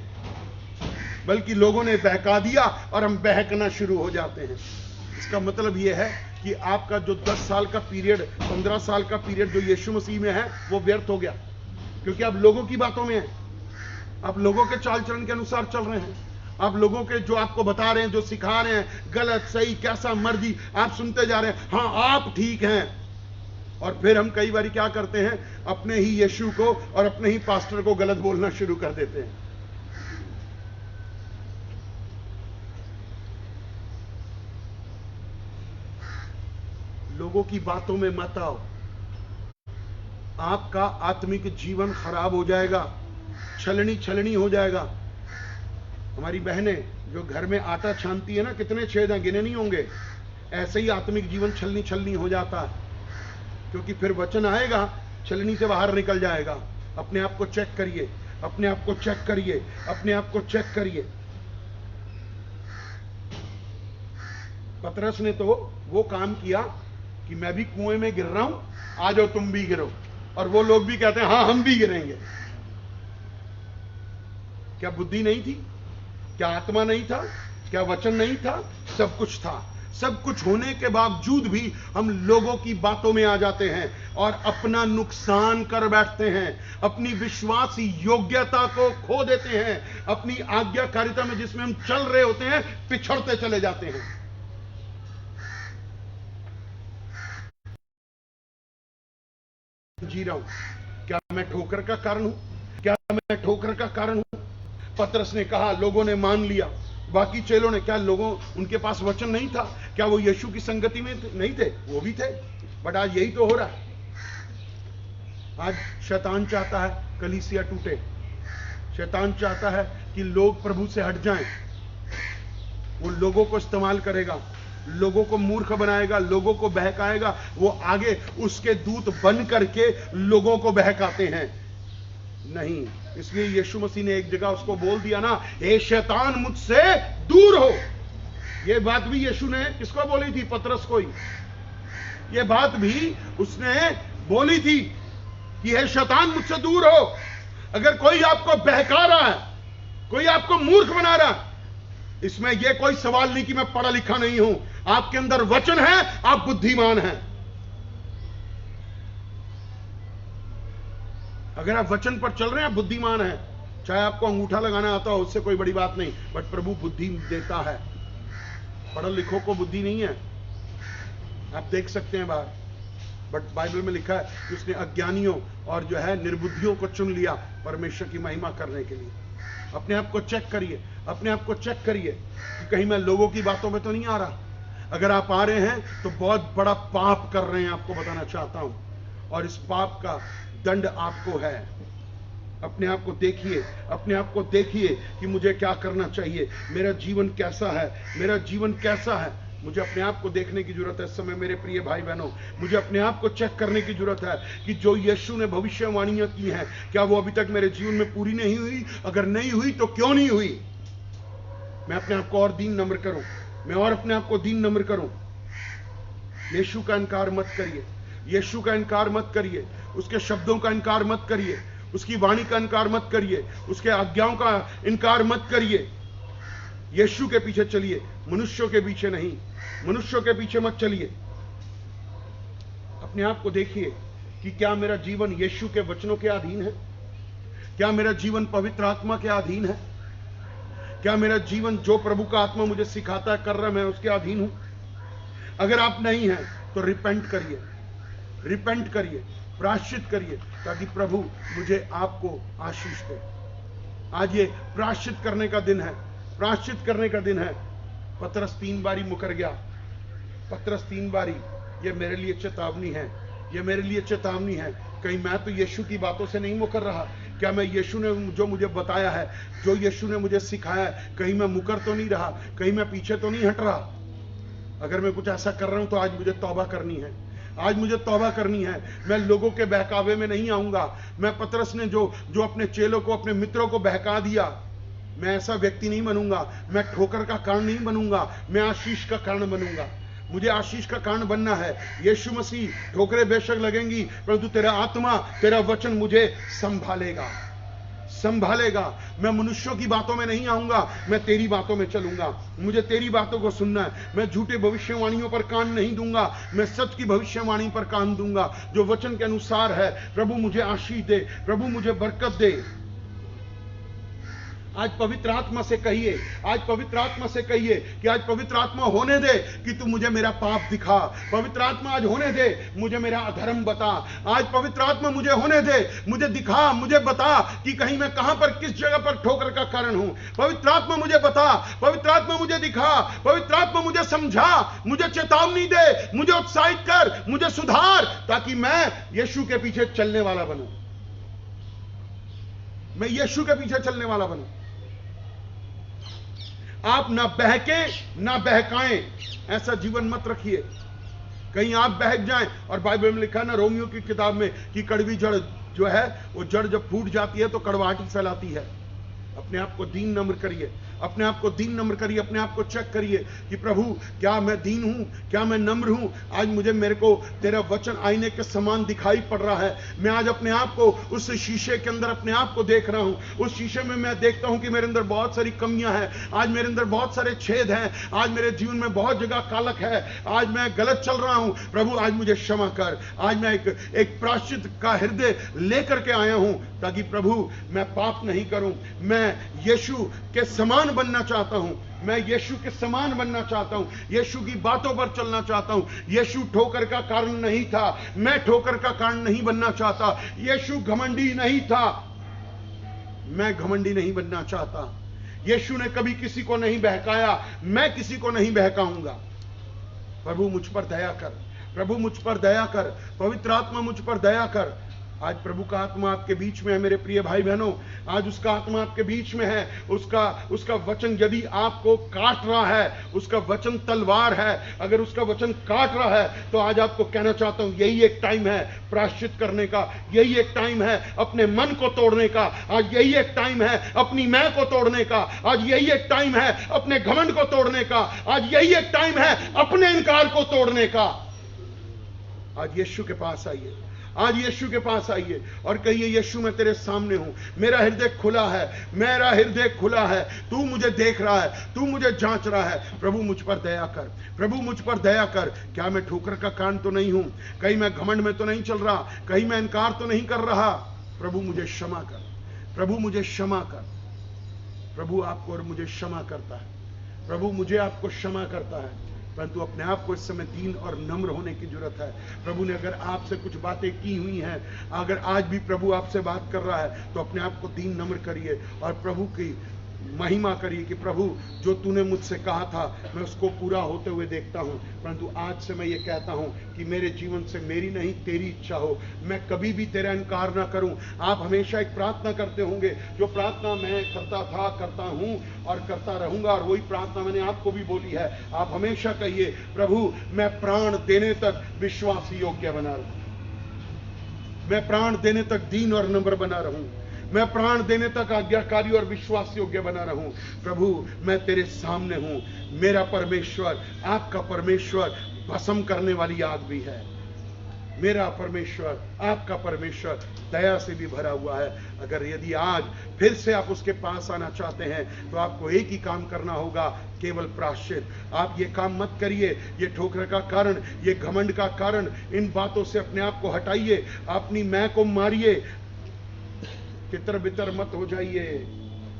बल्कि लोगों ने बहका दिया और हम बहकना शुरू हो जाते हैं। इसका मतलब यह है कि आपका जो 10 साल का पीरियड, 15 साल का पीरियड जो यीशु मसीह में है, वो व्यर्थ हो गया, क्योंकि आप लोगों की बातों में हैं, आप लोगों के चाल चलन के अनुसार चल रहे हैं, आप लोगों के जो आपको बता रहे हैं, जो सिखा रहे हैं, गलत सही कैसा मर्जी आप सुनते जा रहे हैं। हाँ आप ठीक हैं और फिर हम कई बार क्या करते हैं, अपने ही यीशु को और अपने ही पास्टर को गलत बोलना शुरू कर देते हैं। लोगों की बातों में मत आओ, आपका आत्मिक जीवन खराब हो जाएगा, छलनी हो जाएगा। हमारी बहनें जो घर में आटा छानती है ना, कितने छेद हैं गिने नहीं होंगे। ऐसे ही आत्मिक जीवन छलनी हो जाता है, क्योंकि फिर वचन आएगा, छलनी से बाहर निकल जाएगा। अपने आप को चेक करिए, अपने आप को चेक करिए, अपने आप को चेक करिए। पतरस ने तो वो काम किया कि मैं भी कुएं में गिर रहा हूं, आ जाओ तुम भी गिरो, और वो लोग भी कहते हैं हाँ हम भी गिरेंगे। क्या बुद्धि नहीं थी? क्या आत्मा नहीं था? क्या वचन नहीं था? सब कुछ था। सब कुछ होने के बावजूद भी हम लोगों की बातों में आ जाते हैं और अपना नुकसान कर बैठते हैं, अपनी विश्वास योग्यता को खो देते हैं, अपनी आज्ञाकारिता में जिसमें हम चल रहे होते हैं पिछड़ते चले जाते हैं। जी रहा हूं, क्या मैं ठोकर का कारण हूं? क्या मैं ठोकर का कारण हूं? पतरस ने कहा, लोगों ने मान लिया। बाकी चेलों ने, क्या लोगों उनके पास वचन नहीं था? क्या वो यीशु की संगति में नहीं थे? वो भी थे। बट आज यही तो हो रहा है। आज शैतान चाहता है कलीसिया टूटे, शैतान चाहता है कि लोग प्रभु से हट जाएं। वो लोगों को इस्तेमाल करेगा, लोगों को मूर्ख बनाएगा, लोगों को बहकाएगा। वो आगे उसके दूत बन करके लोगों को बहकाते हैं। नहीं, इसलिए यीशु मसीह ने एक जगह उसको बोल दिया ना, हे शैतान मुझसे दूर हो। ये बात भी यीशु ने किसको बोली थी? पतरस को ही। ये बात भी उसने बोली थी कि हे शैतान मुझसे दूर हो। अगर कोई आपको बहका रहा है, कोई आपको मूर्ख बना रहा है, इसमें यह कोई सवाल नहीं कि मैं पढ़ा लिखा नहीं हूं। आपके अंदर वचन है, आप बुद्धिमान हैं। अगर आप वचन पर चल रहे हैं, आप बुद्धिमान हैं। चाहे आपको अंगूठा लगाना आता हो, उससे कोई बड़ी बात नहीं, बट प्रभु बुद्धि देता है। पढ़ो लिखो को बुद्धि नहीं है, आप देख सकते हैं बाहर, बट बाइबल में लिखा है कि उसने अज्ञानियों और जो है निर्बुद्धियों को चुन लिया परमेश्वर की महिमा करने के लिए। अपने आप को चेक करिए, अपने आप को चेक करिए कि कहीं मैं लोगों की बातों में तो नहीं आ रहा। अगर आप आ रहे हैं तो बहुत बड़ा पाप कर रहे हैं, आपको बताना चाहता हूं, और इस पाप का दंड आपको है। अपने आप को देखिए, अपने आप को देखिए कि मुझे क्या करना चाहिए, मेरा जीवन कैसा है, मेरा जीवन कैसा है। मुझे अपने आप को देखने की जरूरत है इस समय मेरे प्रिय भाई बहनों। मुझे अपने आप को चेक करने की जरूरत है कि जो यीशु ने भविष्यवाणियां की हैं, क्या वो अभी तक मेरे जीवन में पूरी नहीं हुई? अगर नहीं हुई तो क्यों नहीं हुई? मैं अपने आप को और दीन नम्र करूं, मैं और अपने आप को दीन नम्र करूं। यीशु का इनकार मत करिए, यीशु का इनकार मत करिए, उसके शब्दों का इनकार मत करिए, उसकी वाणी का इनकार मत करिए, उसके आज्ञाओं का इनकार मत करिए। यीशु के पीछे चलिए, मनुष्यों के पीछे नहीं। मनुष्यों के पीछे मत चलिए। अपने आप को देखिए कि क्या मेरा जीवन यीशु के वचनों के अधीन है? क्या मेरा जीवन पवित्र आत्मा के अधीन है? क्या मेरा जीवन जो प्रभु का आत्मा मुझे सिखाता है, कर रहा मैं उसके अधीन हूं? अगर आप नहीं हैं तो रिपेंट करिए, रिपेंट करिए, प्रायश्चित करिए, ताकि प्रभु मुझे आपको आशीष दे। आज ये प्रायश्चित करने का दिन है, प्रायश्चित करने का दिन है। पतरस 3 बारी मुकर गया, पतरस 3 बारी। ये मेरे लिए चेतावनी है, ये मेरे लिए चेतावनी है। कहीं मैं तो यीशु की बातों से नहीं मुकर रहा? क्या मैं यीशु ने जो मुझे बताया है, जो यीशु ने मुझे सिखाया है, कहीं मैं मुकर तो नहीं रहा? कहीं मैं पीछे तो नहीं हट रहा? अगर मैं कुछ ऐसा कर रहा हूं तो आज मुझे तौबा करनी है, आज मुझे तौबा करनी है। मैं लोगों के बहकावे में नहीं आऊंगा। मैं पतरस ने जो अपने चेलों को, अपने मित्रों को बहका दिया, मैं ऐसा व्यक्ति नहीं बनूंगा। मैं ठोकर का कारण नहीं बनूंगा, मैं आशीष का कारण बनूंगा। मुझे आशीष का कारण बनना है। यीशु मसीह, ठोकरें बेशक लगेंगी, परंतु तेरा आत्मा, तेरा वचन मुझे संभालेगा, संभालेगा। मैं मनुष्यों की बातों में नहीं आऊंगा, मैं तेरी बातों में चलूंगा। मुझे तेरी बातों को सुनना है। मैं झूठे भविष्यवाणियों पर कान नहीं दूंगा, मैं सच की भविष्यवाणी पर कान दूंगा, जो वचन के अनुसार है। प्रभु मुझे आशीष दे, प्रभु मुझे बरकत दे। आज पवित्र आत्मा से कहिए, आज पवित्र आत्मा से कहिए कि आज पवित्र आत्मा होने दे कि तू मुझे मेरा पाप दिखा। पवित्र आत्मा आज होने दे, मुझे मेरा अधर्म बता। आज पवित्र आत्मा मुझे होने दे, मुझे दिखा, मुझे बता कि कहीं मैं कहां पर, किस जगह पर ठोकर का कारण हूं। पवित्र आत्मा मुझे बता, पवित्र आत्मा मुझे दिखा, पवित्र आत्मा मुझे समझा, मुझे चेतावनी दे, मुझे उत्साहित कर, मुझे सुधार, ताकि मैं यीशु के पीछे चलने वाला बनूं। मैं यीशु के पीछे चलने वाला बनूं। आप ना बहके ना बहकाएं, ऐसा जीवन मत रखिए कहीं आप बहक जाएं। और बाइबल में लिखा है ना, रोमियो की किताब में, कि कड़वी जड़ जो है वो जड़ जब फूट जाती है तो कड़वाहट फैलाती है। अपने आप को दीन नम्र करिए, अपने आप को दीन नम्र करिए, अपने आप को चेक करिए कि प्रभु क्या मैं दीन हूं, क्या मैं नम्र हूं। आज मेरे को तेरा वचन आईने के समान दिखाई पड़ रहा है। मैं आज अपने आप को उस शीशे के अंदर अपने आप को देख रहा हूं। उस शीशे में मैं देखता हूं कि मेरे अंदर बहुत सारी कमियां हैं, आज मेरे अंदर बहुत सारे छेद हैं, आज मेरे जीवन में बहुत जगह कालक है, आज मैं गलत चल रहा हूं। प्रभु आज मुझे क्षमा कर। आज मैं एक प्रायश्चित का हृदय लेकर के आया हूं, ताकि प्रभु मैं पाप नहीं करूं। मैं यीशु के समान बनना चाहता हूं, मैं यीशु के समान बनना चाहता हूं, यीशु की बातों पर चलना चाहता हूं। यीशु ठोकर का कारण नहीं था, मैं ठोकर का कारण नहीं बनना चाहता। यीशु घमंडी नहीं था, मैं घमंडी नहीं बनना चाहता। यीशु ने कभी किसी को नहीं बहकाया, मैं किसी को नहीं बहकाऊंगा। प्रभु मुझ पर दया कर, प्रभु मुझ पर दया कर, पवित्र आत्मा मुझ पर दया कर। आज प्रभु का आत्मा आपके बीच में है मेरे प्रिय भाई बहनों, आज उसका आत्मा आपके बीच में है। उसका वचन यदि आपको काट रहा है, उसका वचन तलवार है, अगर उसका वचन काट रहा है, तो आज आपको कहना चाहता हूं, यही एक टाइम है प्रायश्चित करने का, यही एक टाइम है अपने मन को तोड़ने का, आज यही एक टाइम है अपनी मैं को तोड़ने का, आज यही एक टाइम है अपने घमंड को तोड़ने का, आज यही एक टाइम है अपने इनकार को तोड़ने का। आज यीशु के पास आइए, आज यीशु के पास आइए और कहिए, यीशु मैं तेरे सामने हूं, मेरा हृदय खुला है, मेरा हृदय खुला है, तू मुझे देख रहा है, तू मुझे जांच रहा है। प्रभु मुझ पर दया कर, प्रभु मुझ पर दया कर। क्या मैं ठोकर का कारण तो नहीं हूं, कहीं मैं घमंड में तो नहीं चल रहा, कहीं मैं इनकार तो नहीं कर रहा। प्रभु मुझे क्षमा कर, प्रभु मुझे क्षमा कर। प्रभु आपको और मुझे क्षमा करता है, प्रभु मुझे आपको क्षमा करता है, परंतु अपने आप को इस समय दीन और नम्र होने की जरूरत है। प्रभु ने अगर आपसे कुछ बातें की हुई हैं, अगर आज भी प्रभु आपसे बात कर रहा है, तो अपने आप को दीन नम्र करिए और प्रभु की महिमा करिए कि प्रभु जो तूने मुझसे कहा था मैं उसको पूरा होते हुए देखता हूं। परंतु आज से मैं ये कहता हूं कि मेरे जीवन से मेरी नहीं तेरी इच्छा हो, मैं कभी भी तेरा इनकार ना करूं। आप हमेशा एक प्रार्थना करते होंगे, जो प्रार्थना मैं करता था, करता हूं और करता रहूंगा, और वही प्रार्थना मैंने आपको भी बोली है। आप हमेशा कहिए, प्रभु मैं प्राण देने तक विश्वास योग्य बना रहूं, मैं प्राण देने तक दीन और नम्र बना रहूं, मैं प्राण देने तक आज्ञाकारी और विश्वास योग्य बना रहूं। प्रभु मैं तेरे सामने हूं, मेरा परमेश्वर, आपका परमेश्वर भस्म करने वाली आग भी है। मेरा परमेश्वर, आपका परमेश्वर दया से भी भरा हुआ है। अगर यदि आज फिर से आप उसके पास आना चाहते हैं, तो आपको एक ही काम करना होगा, केवल प्रायश्चित। आप ये काम मत करिए, ये ठोकर का कारण, ये घमंड का कारण, इन बातों से अपने आप को हटाइए, अपनी मैं को मारिए, तितर बितर मत हो जाइए।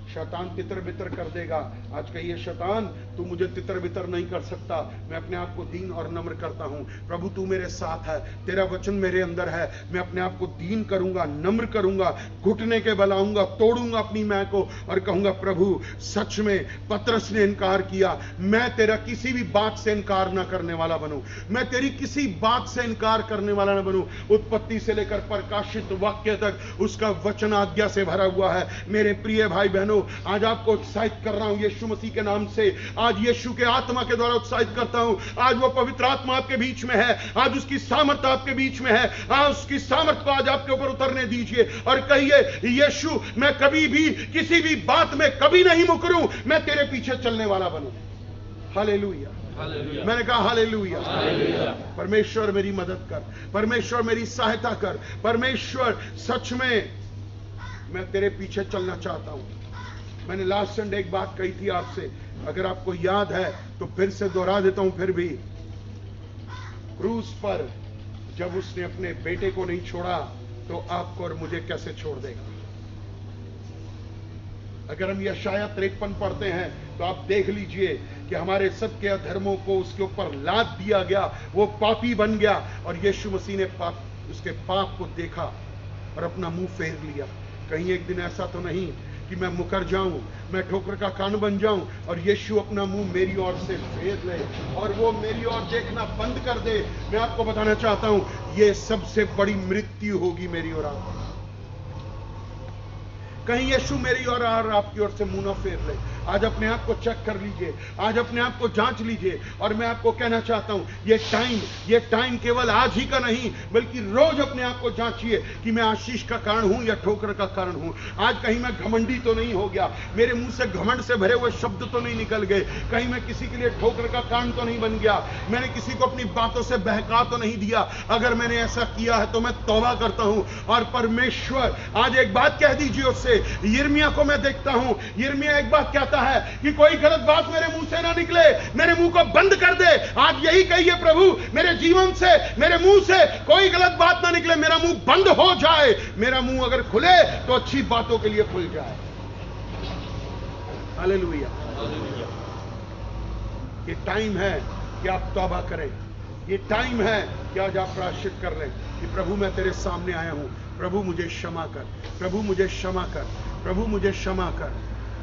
शैतान तितर बितर कर देगा। आज कहिए, शैतान तू मुझे तितर बितर नहीं कर सकता, मैं अपने आप को दीन और नम्र करता हूं। प्रभु तू मेरे साथ है, तेरा वचन मेरे अंदर है, मैं अपने आप को दीन करूंगा, नम्र करूंगा, घुटने के बल आऊंगा, तोड़ूंगा अपनी मैं को और कहूंगा, प्रभु सच में पतरस ने इनकार किया, मैं तेरा किसी भी बात से इनकार ना करने वाला बनूं, मैं तेरी किसी बात से इनकार करने वाला ना बनूं। उत्पत्ति से लेकर प्रकाशित वाक्य तक उसका वचन आज्ञा से भरा हुआ है। मेरे प्रिय भाई बहनों, आज आपको उत्साहित कर रहा हूं यीशु मसीह के नाम से। आज यीशु के आत्मा के द्वारा उत्साहित करता हूं। आज वो पवित्र आत्मा आपके बीच में है, आज उसकी सामर्थ आपके बीच में है। आज उसकी सामर्थ को आज आपके ऊपर उतरने दीजिए और कहिए, यीशु मैं कभी भी किसी भी बात में कभी नहीं मुकरूं, मैं तेरे पीछे चलने वाला बनूं। हालेलुया, मैंने कहा हालेलुया। परमेश्वर मेरी मदद कर, परमेश्वर मेरी सहायता कर, परमेश्वर सच में मैं तेरे पीछे चलना चाहता हूं। मैंने लास्ट संडे एक बात कही थी आपसे, अगर आपको याद है तो फिर से दोहरा देता हूं। फिर भी क्रूस पर जब उसने अपने बेटे को नहीं छोड़ा, तो आपको और मुझे कैसे छोड़ देगा। अगर हम यशाया 53 पढ़ते हैं तो आप देख लीजिए कि हमारे सबके अधर्मों को उसके ऊपर लाद दिया गया, वो पापी बन गया और यीशु मसीह ने उसके पाप को देखा और अपना मुंह फेर लिया। कहीं एक दिन ऐसा तो नहीं कि मैं मुकर जाऊं, मैं ठोकर का कान बन जाऊं और यीशु अपना मुंह मेरी ओर से फेर ले और वो मेरी ओर देखना बंद कर दे। मैं आपको बताना चाहता हूं, ये सबसे बड़ी मृत्यु होगी मेरी और आपकी। कहीं यीशु मेरी और आपकी ओर से मुंह ना फेर ले। आज अपने आप को चेक कर लीजिए, आज अपने आप को जांच लीजिए और मैं आपको कहना चाहता हूं, ये टाइम केवल आज ही का नहीं बल्कि रोज अपने आप को जांचिए कि मैं आशीष का कारण हूं या ठोकर का कारण हूं। आज कहीं मैं घमंडी तो नहीं हो गया, मेरे मुंह से घमंड से भरे हुए शब्द तो नहीं निकल गए, कहीं मैं किसी के लिए ठोकर का कारण तो नहीं बन गया, मैंने किसी को अपनी बातों से बहका तो नहीं दिया। अगर मैंने ऐसा किया है तो मैं तौबा करता हूं और परमेश्वर आज एक बात कह दीजिए उससे। यिर्मयाह को मैं देखता हूं, यिर्मयाह एक बात कहता है कि कोई गलत बात मेरे मुंह से ना निकले, मेरे मुंह को बंद कर दे। आज यही कहिए, प्रभु मेरे जीवन से, मेरे मुंह से कोई गलत बात ना निकले, मेरा मुंह बंद हो जाए। मेरा मुंह अगर खुले तो अच्छी बातों के लिए खुल जाए। हालेलुया। ये टाइम है कि आप तौबा करें, ये टाइम है कि आज आप प्रायश्चित कर लें कि प्रभु मैं तेरे सामने आया हूं, प्रभु मुझे क्षमा कर, प्रभु मुझे क्षमा कर, प्रभु मुझे क्षमा कर।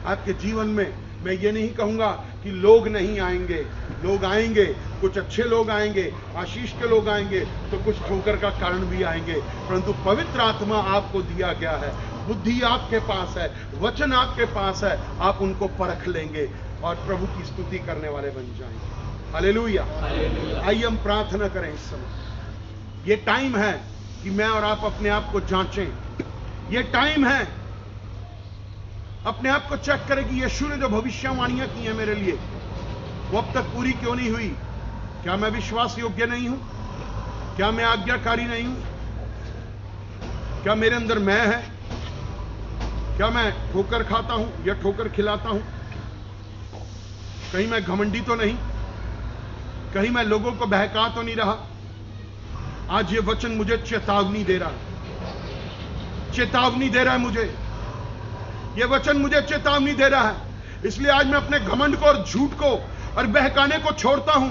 आपके जीवन में मैं ये नहीं कहूंगा कि लोग नहीं आएंगे, लोग आएंगे, कुछ अच्छे लोग आएंगे, आशीष के लोग आएंगे, तो कुछ ठोकर का कारण भी आएंगे, परंतु पवित्र आत्मा आपको दिया गया है, बुद्धि आपके पास है, वचन आपके पास है, आप उनको परख लेंगे और प्रभु की स्तुति करने वाले बन जाएंगे। हालेलुया। आइए हम प्रार्थना करें इस समय। ये टाइम है कि मैं और आप अपने आप को जांचें, ये टाइम है अपने आप को चेक करें कि यीशु ने जो भविष्यवाणियां की हैं मेरे लिए वो अब तक पूरी क्यों नहीं हुई। क्या मैं विश्वास योग्य नहीं हूं? क्या मैं आज्ञाकारी नहीं हूं? क्या मेरे अंदर मैं है? क्या मैं ठोकर खाता हूं या ठोकर खिलाता हूं? कहीं मैं घमंडी तो नहीं? कहीं मैं लोगों को बहका तो नहीं रहा? आज ये वचन मुझे चेतावनी दे रहा है, चेतावनी दे रहा है मुझे, ये वचन मुझे चेतावनी दे रहा है। इसलिए आज मैं अपने घमंड को और झूठ को और बहकाने को छोड़ता हूं।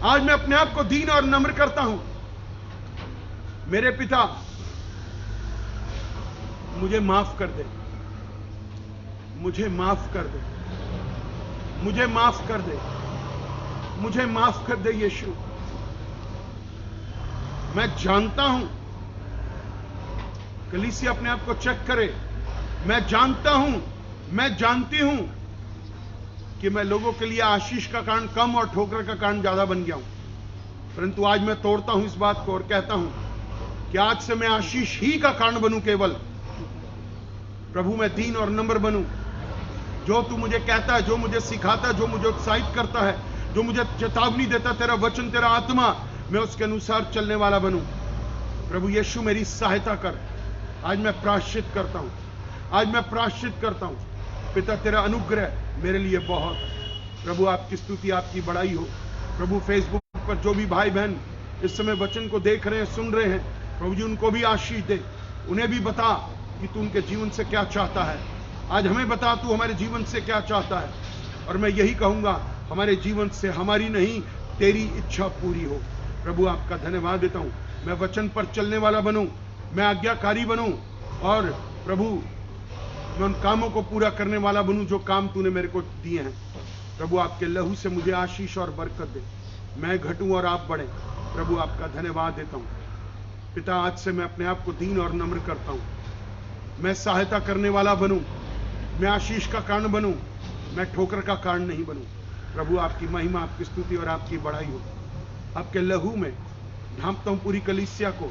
आज मैं अपने आप को दीन और नम्र करता हूं। मेरे पिता मुझे माफ कर दे, मुझे माफ कर दे, मुझे माफ कर दे, मुझे माफ कर दे यीशु। मैं जानता हूं, कलीसिया अपने आप को चेक करे, मैं जानता हूं, मैं जानती हूं कि मैं लोगों के लिए आशीष का कारण कम और ठोकर का कारण ज्यादा बन गया हूं, परंतु आज मैं तोड़ता हूं इस बात को और कहता हूं कि आज से मैं आशीष ही का कारण बनूं। केवल प्रभु मैं दीन और नम्र बनूं। जो तू मुझे कहता है, जो मुझे सिखाता है, जो मुझे उत्साहित करता है, जो मुझे चेतावनी देता, तेरा वचन, तेरा आत्मा, मैं उसके अनुसार चलने वाला बनूं। प्रभु यीशु मेरी सहायता कर। आज मैं प्रायश्चित करता हूं, आज मैं प्रायश्चित करता हूं। पिता तेरा अनुग्रह मेरे लिए बहुत है। प्रभु आपकी स्तुति, आपकी बड़ाई हो। प्रभु फेसबुक पर जो भी भाई बहन इस समय वचन को देख रहे हैं, सुन रहे हैं, प्रभु जी उनको भी आशीष दे। उन्हें भी बता कि तू उनके जीवन से क्या चाहता है। आज हमें बता तू हमारे जीवन से क्या चाहता है। और मैं यही कहूंगा, हमारे जीवन से हमारी नहीं तेरी इच्छा पूरी हो। प्रभु आपका धन्यवाद देता हूं। मैं वचन पर चलने वाला बनूं, मैं आज्ञाकारी बनूं और प्रभु मैं उन कामों को पूरा करने वाला बनूं जो काम तूने मेरे को दिए हैं। प्रभु आपके लहू से मुझे आशीष और बरकत दे। मैं घटूं और आप बढ़ें। प्रभु आपका धन्यवाद देता हूं। पिता आज से मैं अपने आप को दीन और नम्र करता हूं। मैं सहायता करने वाला बनूं, मैं आशीष का कारण बनूं, मैं ठोकर का कारण नहीं बनूं। प्रभु आपकी महिमा, आपकी स्तुति और आपकी बड़ाई हो। आपके लहू में ढांपता हूं पूरी कलीसिया को,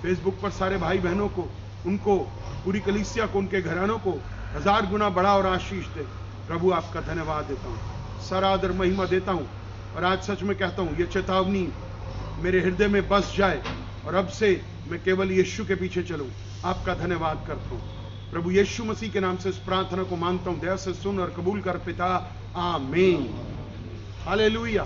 फेसबुक पर सारे भाई बहनों को, उनको, पूरी कलीसिया को, उनके घरानों को 1000 गुना बढ़ा और आशीष दे। प्रभु आपका धन्यवाद देता हूं, सारा आदर महिमा देता हूं। और आज सच में कहता हूं, ये चेतावनी मेरे हृदय में बस जाए और अब से मैं केवल यीशु के पीछे चलूं। आपका धन्यवाद करता हूं। प्रभु यीशु मसीह के नाम से इस प्रार्थना को मांगता हूं। दया से सुन और कबूल कर पिता, आमीन। हालेलुया।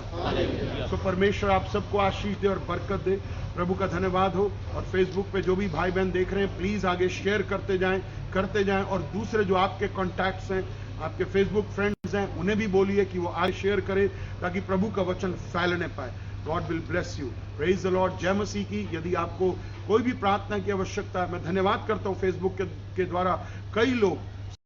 तो परमेश्वर आप सबको आशीष दे और बरकत दे। प्रभु का धन्यवाद हो। और फेसबुक पे जो भी भाई बहन देख रहे हैं, प्लीज आगे शेयर करते जाएं करते जाएं, और दूसरे जो आपके कॉन्टैक्ट्स हैं, आपके फेसबुक फ्रेंड्स हैं, उन्हें भी बोलिए कि वो आज शेयर करें ताकि प्रभु का वचन फैलने पाए। God will bless you. Praise the Lord. जय मसीह की। यदि आपको कोई भी प्रार्थना की आवश्यकता है, मैं धन्यवाद करता हूं फेसबुक के द्वारा कई लोग